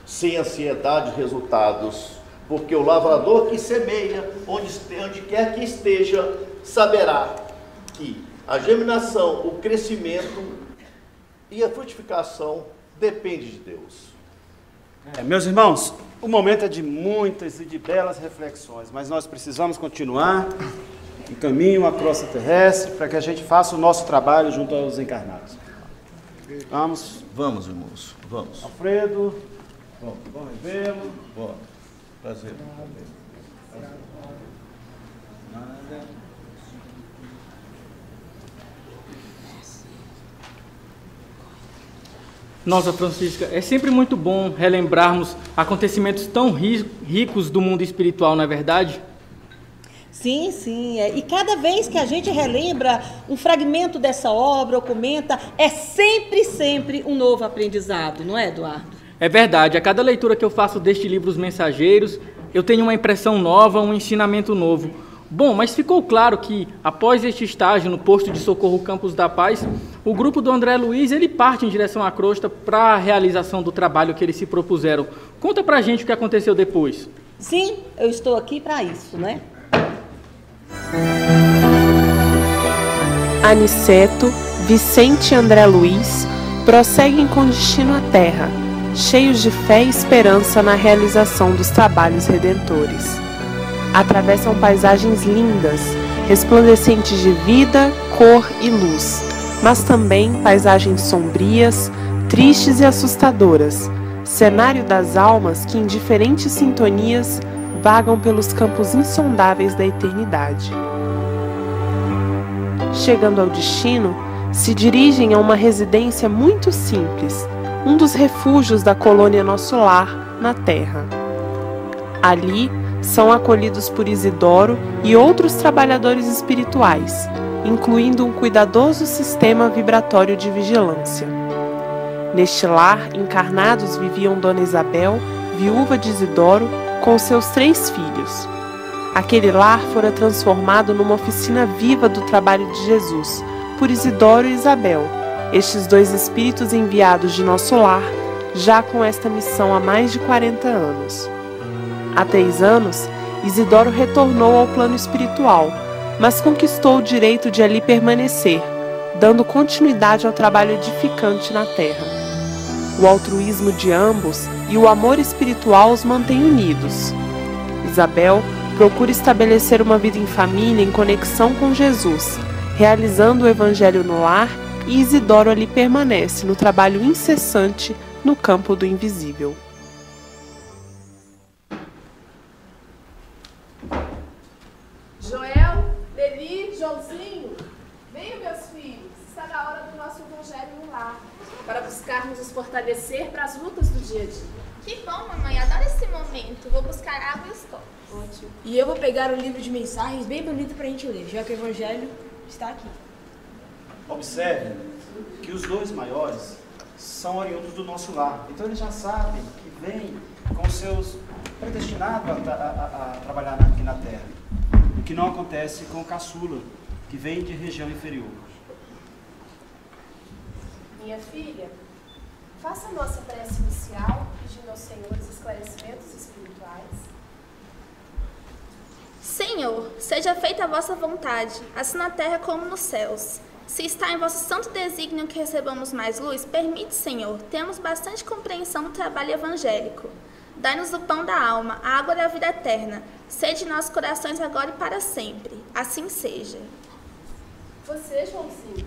sem ansiedade de resultados, porque o lavrador que semeia, onde quer que esteja, saberá que a germinação, o crescimento e a frutificação depende de Deus. Meus irmãos, o momento é de muitas e de belas reflexões, mas nós precisamos continuar em caminho à crosta terrestre para que a gente faça o nosso trabalho junto aos encarnados. Vamos? Vamos, irmãos, vamos. Alfredo, bom revê-lo. Bom, prazer. Nossa, Francisca, é sempre muito bom relembrarmos acontecimentos tão ricos do mundo espiritual, não é verdade? Sim, sim. E cada vez que a gente relembra um fragmento dessa obra ou comenta, é sempre um novo aprendizado, não é, Eduardo? É verdade. A cada leitura que eu faço deste livro Os Mensageiros, eu tenho uma impressão nova, um ensinamento novo. Bom, mas ficou claro que, após este estágio no posto de socorro Campos da Paz, o grupo do André Luiz, ele parte em direção à crosta para a realização do trabalho que eles se propuseram. Conta pra gente o que aconteceu depois. Sim, eu estou aqui para isso, né? Aniceto, Vicente e André Luiz prosseguem com destino à terra, cheios de fé e esperança na realização dos trabalhos redentores. Atravessam paisagens lindas, resplandecentes de vida, cor e luz, mas também paisagens sombrias, tristes e assustadoras, cenário das almas que em diferentes sintonias vagam pelos campos insondáveis da eternidade. Chegando ao destino, se dirigem a uma residência muito simples, um dos refúgios da colônia Nosso Lar, na Terra. Ali, são acolhidos por Isidoro e outros trabalhadores espirituais, incluindo um cuidadoso sistema vibratório de vigilância. Neste lar, encarnados viviam Dona Isabel, viúva de Isidoro, com seus 3 filhos. Aquele lar fora transformado numa oficina viva do trabalho de Jesus, por Isidoro e Isabel, estes 2 espíritos enviados de Nosso Lar, já com esta missão há mais de 40 anos. Há 3 anos, Isidoro retornou ao plano espiritual, mas conquistou o direito de ali permanecer, dando continuidade ao trabalho edificante na Terra. O altruísmo de ambos e o amor espiritual os mantêm unidos. Isabel procura estabelecer uma vida em família em conexão com Jesus, realizando o Evangelho no lar, e Isidoro ali permanece no trabalho incessante no campo do invisível. Joel, Leli, Joãozinho, venham, meus filhos, está na hora do nosso Evangelho no lar, para buscarmos nos fortalecer para as lutas do dia a dia. Que bom, mamãe, adoro esse momento. Vou buscar água e os copos. Ótimo. E eu vou pegar um livro de mensagens bem bonito para a gente ler, já que o Evangelho está aqui. Observe que os 2 maiores são oriundos do nosso lar. Então eles já sabem que vêm com seus predestinados a trabalhar aqui na terra. O que não acontece com o caçula, que vem de região inferior. Minha filha, faça a nossa prece inicial, pedindo ao Senhor os esclarecimentos espirituais. Senhor, seja feita a vossa vontade, assim na terra como nos céus. Se está em vosso santo desígnio que recebamos mais luz, permite, Senhor, temos bastante compreensão do trabalho evangélico. Dai-nos o pão da alma, a água da vida eterna. Sede nossos corações agora e para sempre. Assim seja. Você, Joãozinho,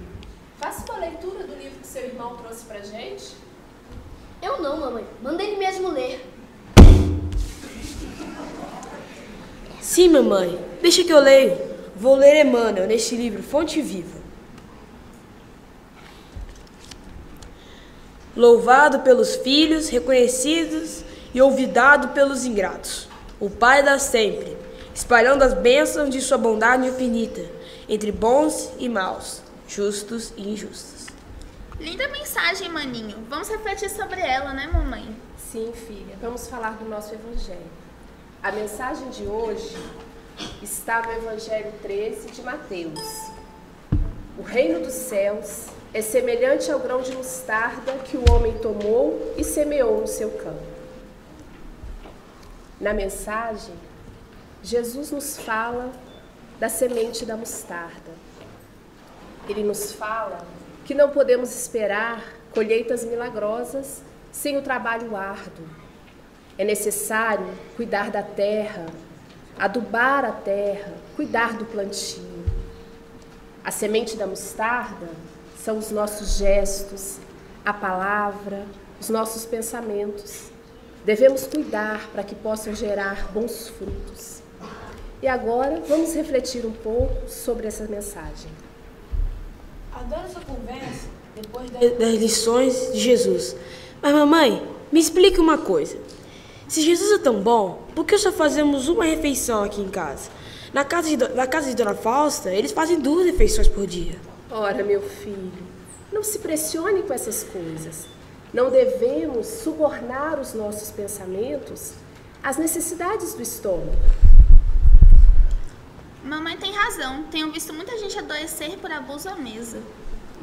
faça uma leitura do livro que seu irmão trouxe pra gente. Eu não, mamãe. Manda ele mesmo ler. Sim, mamãe. Deixa que eu leio. Vou ler Emmanuel neste livro, Fonte Viva. Louvado pelos filhos, reconhecidos e olvidado pelos ingratos. O Pai dá sempre, espalhando as bênçãos de sua bondade infinita, entre bons e maus, justos e injustos. Linda mensagem, maninho. Vamos refletir sobre ela, né, mamãe? Sim, filha. Vamos falar do nosso Evangelho. A mensagem de hoje está no Evangelho 13 de Mateus. O reino dos céus é semelhante ao grão de mostarda que o homem tomou e semeou no seu campo. Na mensagem, Jesus nos fala da semente da mostarda. Ele nos fala que não podemos esperar colheitas milagrosas sem o trabalho árduo. É necessário cuidar da terra, adubar a terra, cuidar do plantio. A semente da mostarda são os nossos gestos, a palavra, os nossos pensamentos. Devemos cuidar para que possam gerar bons frutos. E agora vamos refletir um pouco sobre essa mensagem. Adoro essa conversa depois das lições de Jesus. Mas, mamãe, me explique uma coisa. Se Jesus é tão bom, por que só fazemos uma refeição aqui em casa? Na casa de Dona Fausta, eles fazem 2 refeições por dia. Ora, meu filho, não se pressione com essas coisas. Não devemos subornar os nossos pensamentos às necessidades do estômago. Mamãe tem razão. Tenho visto muita gente adoecer por abuso à mesa.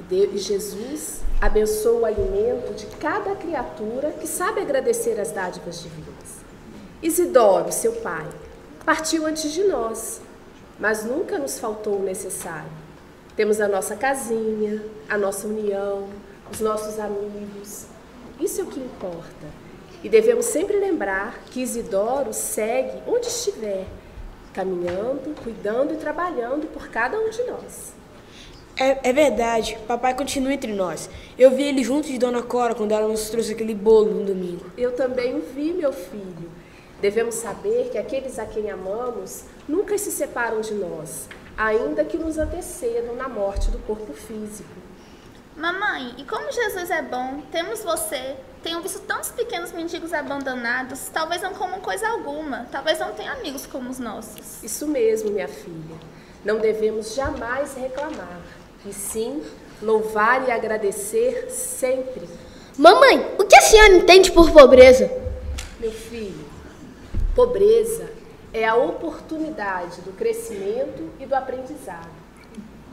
E Jesus abençoa o alimento de cada criatura que sabe agradecer as dádivas divinas. Isidoro, seu pai, partiu antes de nós, mas nunca nos faltou o necessário. Temos a nossa casinha, a nossa união, os nossos amigos. Isso é o que importa. E devemos sempre lembrar que Isidoro segue onde estiver, caminhando, cuidando e trabalhando por cada um de nós. É verdade, papai continua entre nós. Eu vi ele junto de Dona Cora quando ela nos trouxe aquele bolo no domingo. Eu também o vi, meu filho. Devemos saber que aqueles a quem amamos nunca se separam de nós, ainda que nos antecedam na morte do corpo físico. Mamãe, e como Jesus é bom, temos você. Tenho visto tantos pequenos mendigos abandonados, talvez não comam coisa alguma, talvez não tenham amigos como os nossos. Isso mesmo, minha filha. Não devemos jamais reclamar, e sim louvar e agradecer sempre. Mamãe, o que a senhora entende por pobreza? Meu filho, pobreza é a oportunidade do crescimento e do aprendizado.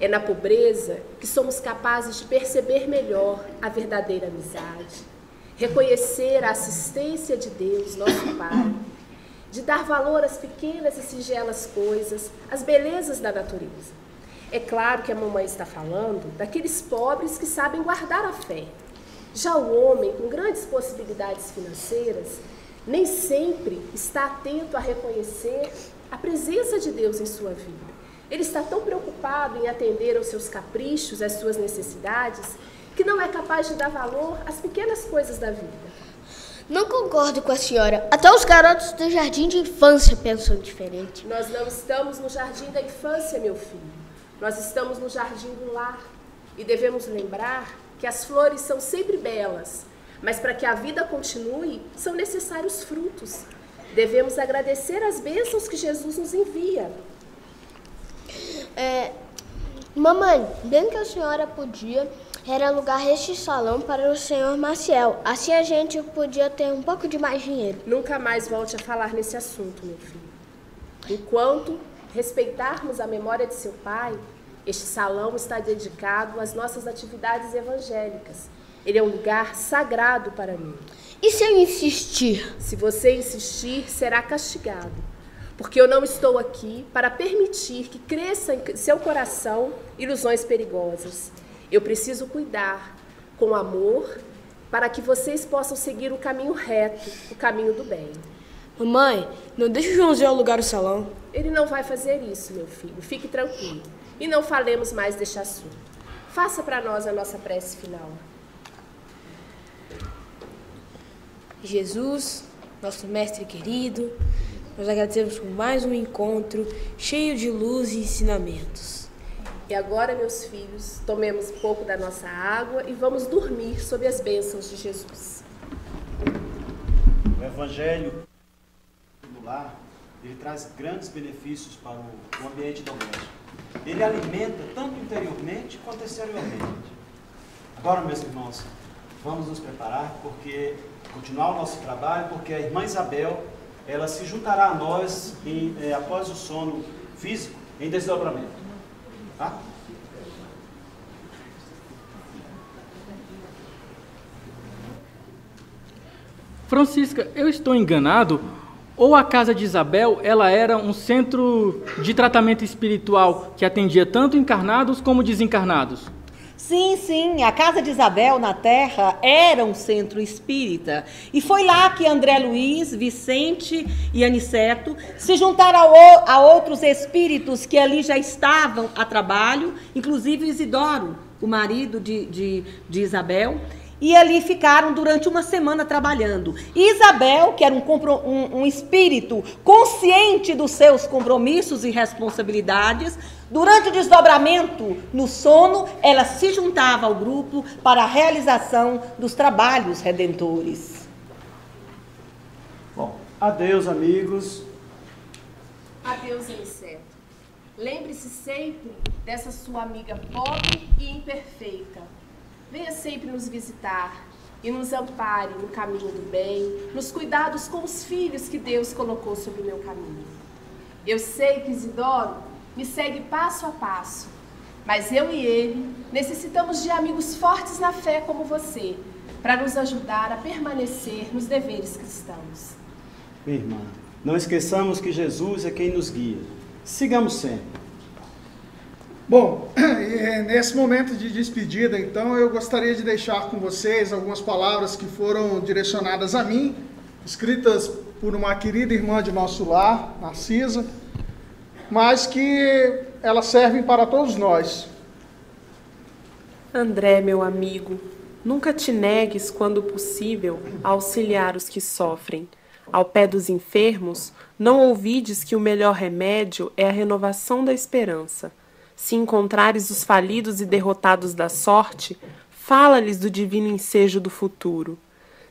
É na pobreza que somos capazes de perceber melhor a verdadeira amizade. reconhecer a assistência de Deus, nosso Pai, de dar valor às pequenas e singelas coisas, às belezas da natureza. É claro que a mamãe está falando daqueles pobres que sabem guardar a fé. Já o homem, com grandes possibilidades financeiras, nem sempre está atento a reconhecer a presença de Deus em sua vida. Ele está tão preocupado em atender aos seus caprichos, às suas necessidades, que não é capaz de dar valor às pequenas coisas da vida. Não concordo com a senhora. Até os garotos do jardim de infância pensam diferente. Nós não estamos no jardim da infância, meu filho. Nós estamos no jardim do lar. E devemos lembrar que as flores são sempre belas, mas para que a vida continue, são necessários frutos. Devemos agradecer as bênçãos que Jesus nos envia. Mamãe, bem que a senhora podia era alugar este salão para o senhor Maciel. Assim a gente podia ter um pouco de mais dinheiro. Nunca mais volte a falar nesse assunto, meu filho. Enquanto respeitarmos a memória de seu pai, este salão está dedicado às nossas atividades evangélicas. Ele é um lugar sagrado para mim. E se eu insistir? Se você insistir, será castigado. Porque eu não estou aqui para permitir que cresça em seu coração ilusões perigosas. Eu preciso cuidar com amor para que vocês possam seguir o caminho reto, o caminho do bem. Mamãe, não deixe o Joãozinho alugar o salão. Ele não vai fazer isso, meu filho. Fique tranquilo. E não falemos mais deste assunto. Faça para nós a nossa prece final. Jesus, nosso mestre querido, nós agradecemos por mais um encontro cheio de luz e ensinamentos. E agora, meus filhos, tomemos um pouco da nossa água e vamos dormir sob as bênçãos de Jesus. O Evangelho do lar, ele traz grandes benefícios para o ambiente doméstico. Ele alimenta tanto interiormente quanto exteriormente. Agora, meus irmãos, vamos nos preparar porque continuar o nosso trabalho, porque a irmã Isabel, ela se juntará a nós após o sono físico em desdobramento. Tá? Francisca, eu estou enganado? Ou a casa de Isabel, ela era um centro de tratamento espiritual que atendia tanto encarnados como desencarnados? Sim, sim, a casa de Isabel na Terra era um centro espírita. E foi lá que André Luiz, Vicente e Aniceto se juntaram a outros espíritos que ali já estavam a trabalho, inclusive Isidoro, o marido de Isabel. E ali ficaram durante uma semana trabalhando. E Isabel, que era um espírito consciente dos seus compromissos e responsabilidades, durante o desdobramento, no sono, ela se juntava ao grupo para a realização dos trabalhos redentores. Bom, adeus, amigos. Adeus, Aniceto. Lembre-se sempre dessa sua amiga pobre e imperfeita. Venha sempre nos visitar e nos ampare no caminho do bem, nos cuidados com os filhos que Deus colocou sobre o meu caminho. Eu sei que Isidoro me segue passo a passo, mas eu e ele necessitamos de amigos fortes na fé como você, para nos ajudar a permanecer nos deveres cristãos. Minha irmã, não esqueçamos que Jesus é quem nos guia. Sigamos sempre. Bom, nesse momento de despedida, então, eu gostaria de deixar com vocês algumas palavras que foram direcionadas a mim, escritas por uma querida irmã de nosso lar, Narcisa, mas que elas servem para todos nós. André, meu amigo, nunca te negues, quando possível, a auxiliar os que sofrem. Ao pé dos enfermos, não ouvides que o melhor remédio é a renovação da esperança. Se encontrares os falidos e derrotados da sorte, fala-lhes do divino ensejo do futuro.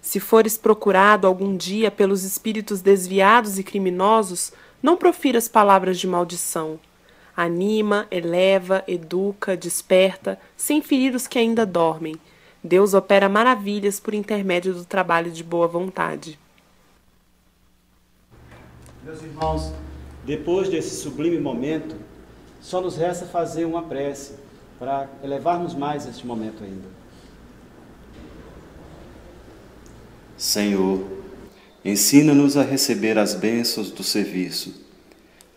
Se fores procurado algum dia pelos espíritos desviados e criminosos, não profiras palavras de maldição. Anima, eleva, educa, desperta, sem ferir os que ainda dormem. Deus opera maravilhas por intermédio do trabalho de boa vontade. Meus irmãos, depois desse sublime momento, só nos resta fazer uma prece para elevarmos mais este momento ainda. Senhor, ensina-nos a receber as bênçãos do serviço.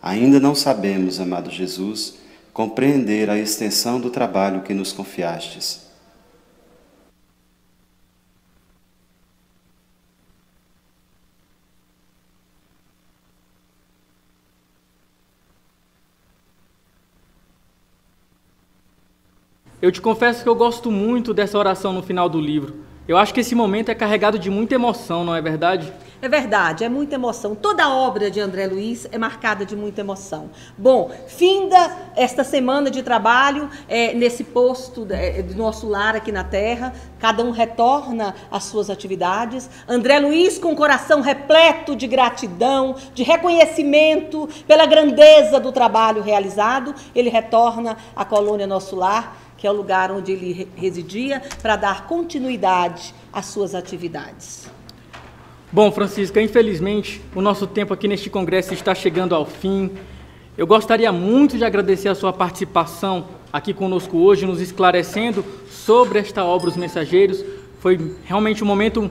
Ainda não sabemos, amado Jesus, compreender a extensão do trabalho que nos confiastes. Eu te confesso que eu gosto muito dessa oração no final do livro. Eu acho que esse momento é carregado de muita emoção, não é verdade? É verdade, é muita emoção. Toda a obra de André Luiz é marcada de muita emoção. Bom, finda esta semana de trabalho nesse posto do nosso lar aqui na Terra. Cada um retorna às suas atividades. André Luiz, com o coração repleto de gratidão, de reconhecimento pela grandeza do trabalho realizado, ele retorna à colônia Nosso Lar, que é o lugar onde ele residia, para dar continuidade às suas atividades. Bom, Francisca, infelizmente, o nosso tempo aqui neste congresso está chegando ao fim. Eu gostaria muito de agradecer a sua participação aqui conosco hoje, nos esclarecendo sobre esta obra Os Mensageiros. Foi realmente um momento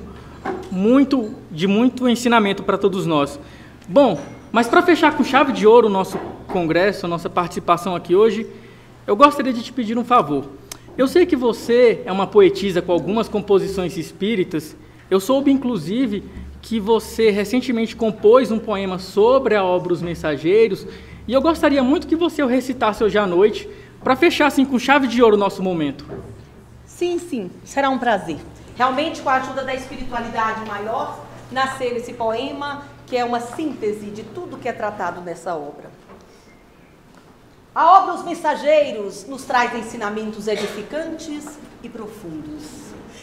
de muito ensinamento para todos nós. Bom, mas para fechar com chave de ouro o nosso congresso, a nossa participação aqui hoje, eu gostaria de te pedir um favor. Eu sei que você é uma poetisa com algumas composições espíritas. Eu soube, inclusive, que você recentemente compôs um poema sobre a obra Os Mensageiros, e eu gostaria muito que você o recitasse hoje à noite, para fechar assim com chave de ouro o nosso momento. Sim, será um prazer. Realmente, com a ajuda da espiritualidade maior, nasceu esse poema, que é uma síntese de tudo que é tratado nessa obra. A obra Os Mensageiros nos traz ensinamentos edificantes e profundos,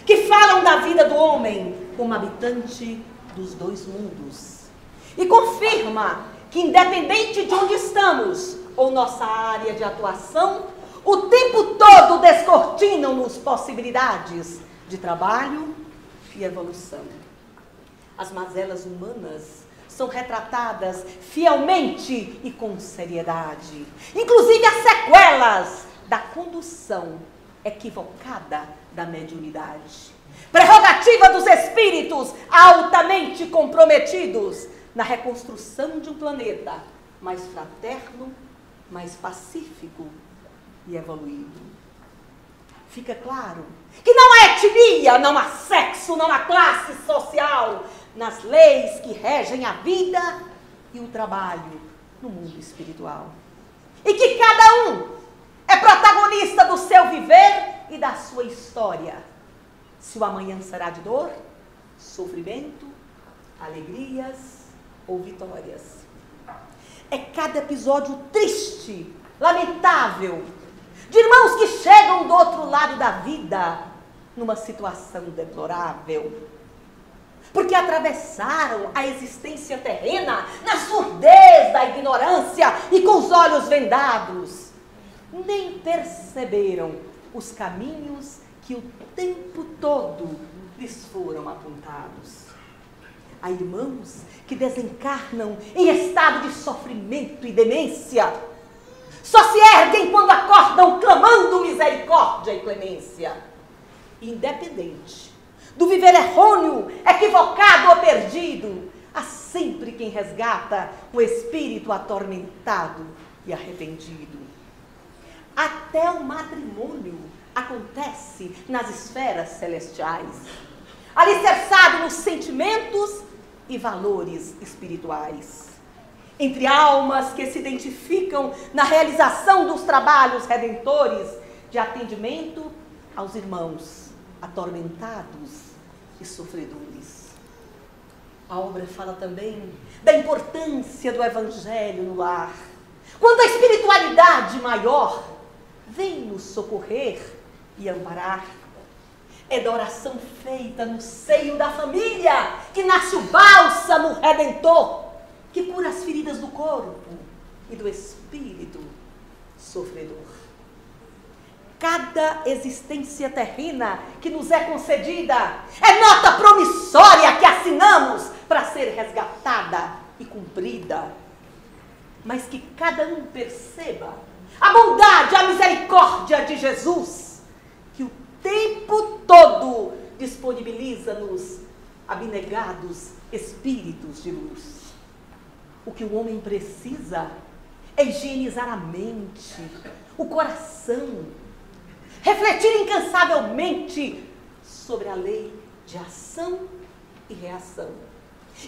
que falam da vida do homem como habitante dos dois mundos. E confirma que, independente de onde estamos ou nossa área de atuação, o tempo todo descortinam-nos possibilidades de trabalho e evolução. As mazelas humanas são retratadas fielmente e com seriedade, inclusive as sequelas da condução equivocada da mediunidade. Prerrogativa dos espíritos altamente comprometidos na reconstrução de um planeta mais fraterno, mais pacífico e evoluído. Fica claro que não há etnia, não há sexo, não há classe social nas leis que regem a vida e o trabalho no mundo espiritual. E que cada um é protagonista do seu viver e da sua história. Se o amanhã será de dor, sofrimento, alegrias ou vitórias. É cada episódio triste, lamentável, de irmãos que chegam do outro lado da vida numa situação deplorável, porque atravessaram a existência terrena na surdez da ignorância e com os olhos vendados. Nem perceberam os caminhos que o tempo todo lhes foram apontados. Há irmãos que desencarnam em estado de sofrimento e demência. Só se erguem quando acordam clamando misericórdia e clemência. Independente do viver errôneo, equivocado ou perdido, há sempre quem resgata o espírito atormentado e arrependido. Até o matrimônio acontece nas esferas celestiais, alicerçado nos sentimentos e valores espirituais. Entre almas que se identificam na realização dos trabalhos redentores de atendimento aos irmãos atormentados e sofredores. A obra fala também da importância do evangelho no lar, quando a espiritualidade maior vem nos socorrer e amparar. É da oração feita no seio da família que nasce o bálsamo redentor, que cura as feridas do corpo e do espírito sofredor. Cada existência terrena que nos é concedida é nota promissória que assinamos para ser resgatada e cumprida. Mas que cada um perceba a bondade, a misericórdia de Jesus, que o tempo todo disponibiliza-nos abnegados espíritos de luz. O que o homem precisa é higienizar a mente, o coração, refletir incansavelmente sobre a lei de ação e reação.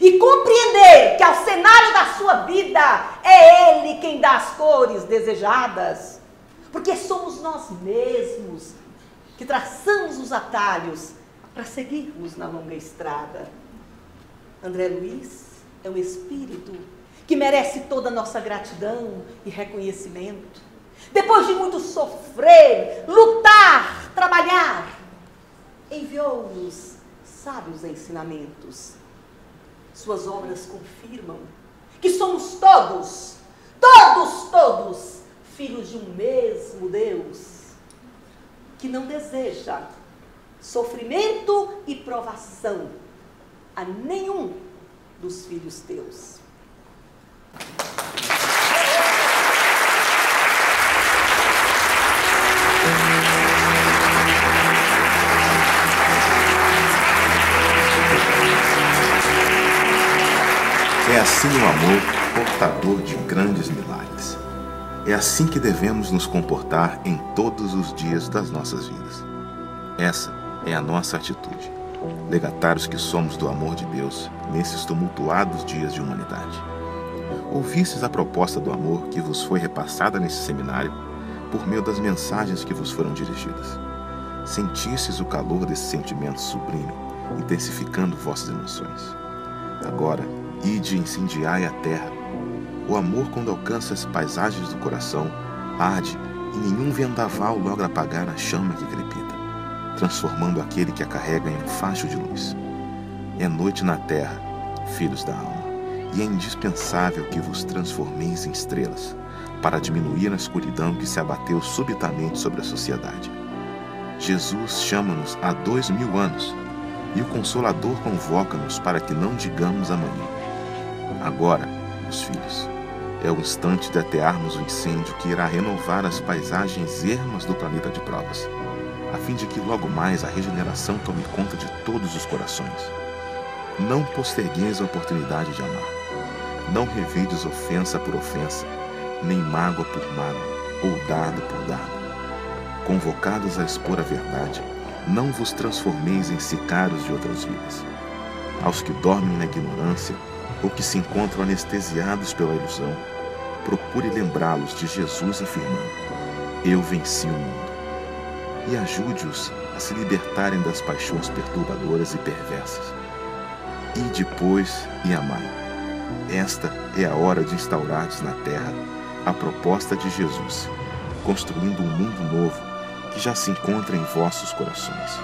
E compreender que ao cenário da sua vida é Ele quem dá as cores desejadas. Porque somos nós mesmos que traçamos os atalhos para seguirmos na longa estrada. André Luiz é um espírito que merece toda a nossa gratidão e reconhecimento. Depois de muito sofrer, lutar, trabalhar, enviou-nos sábios ensinamentos. Suas obras confirmam que somos todos, filhos de um mesmo Deus, que não deseja sofrimento e provação a nenhum dos filhos teus. É assim o amor, portador de grandes milagres. É assim que devemos nos comportar em todos os dias das nossas vidas. Essa é a nossa atitude, legatários que somos do amor de Deus nesses tumultuados dias de humanidade. Ouvistes a proposta do amor que vos foi repassada nesse seminário por meio das mensagens que vos foram dirigidas. Sentistes o calor desse sentimento sublime, intensificando vossas emoções. Agora, ide e incendiai a terra. O amor, quando alcança as paisagens do coração, arde e nenhum vendaval logra apagar a chama que crepita, transformando aquele que a carrega em um facho de luz. É noite na terra, filhos da alma, e é indispensável que vos transformeis em estrelas, para diminuir a escuridão que se abateu subitamente sobre a sociedade. Jesus chama-nos há 2000 anos, e o Consolador convoca-nos para que não digamos amanhã. Agora, meus filhos, é o instante de atearmos o incêndio que irá renovar as paisagens ermas do planeta de provas, a fim de que logo mais a regeneração tome conta de todos os corações. Não postergueis a oportunidade de amar. Não revides ofensa por ofensa, nem mágoa por mágoa, ou dardo por dardo. Convocados a expor a verdade, não vos transformeis em sicários de outras vidas. Aos que dormem na ignorância, ou que se encontram anestesiados pela ilusão, procure lembrá-los de Jesus afirmando: eu venci o mundo. E ajude-os a se libertarem das paixões perturbadoras e perversas. Ide, pois, e amai. Esta é a hora de instaurardes na terra a proposta de Jesus, construindo um mundo novo que já se encontra em vossos corações.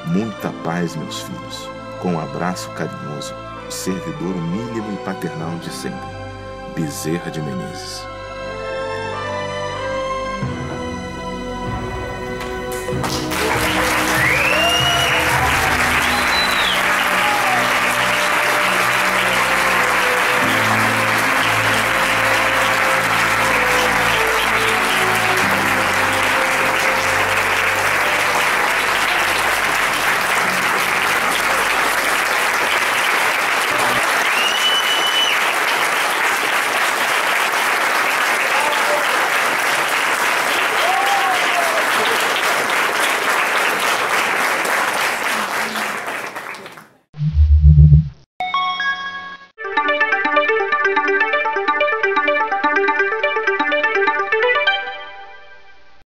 Muita paz, meus filhos, com um abraço carinhoso, o servidor mínimo e paternal de sempre, Bezerra de Menezes.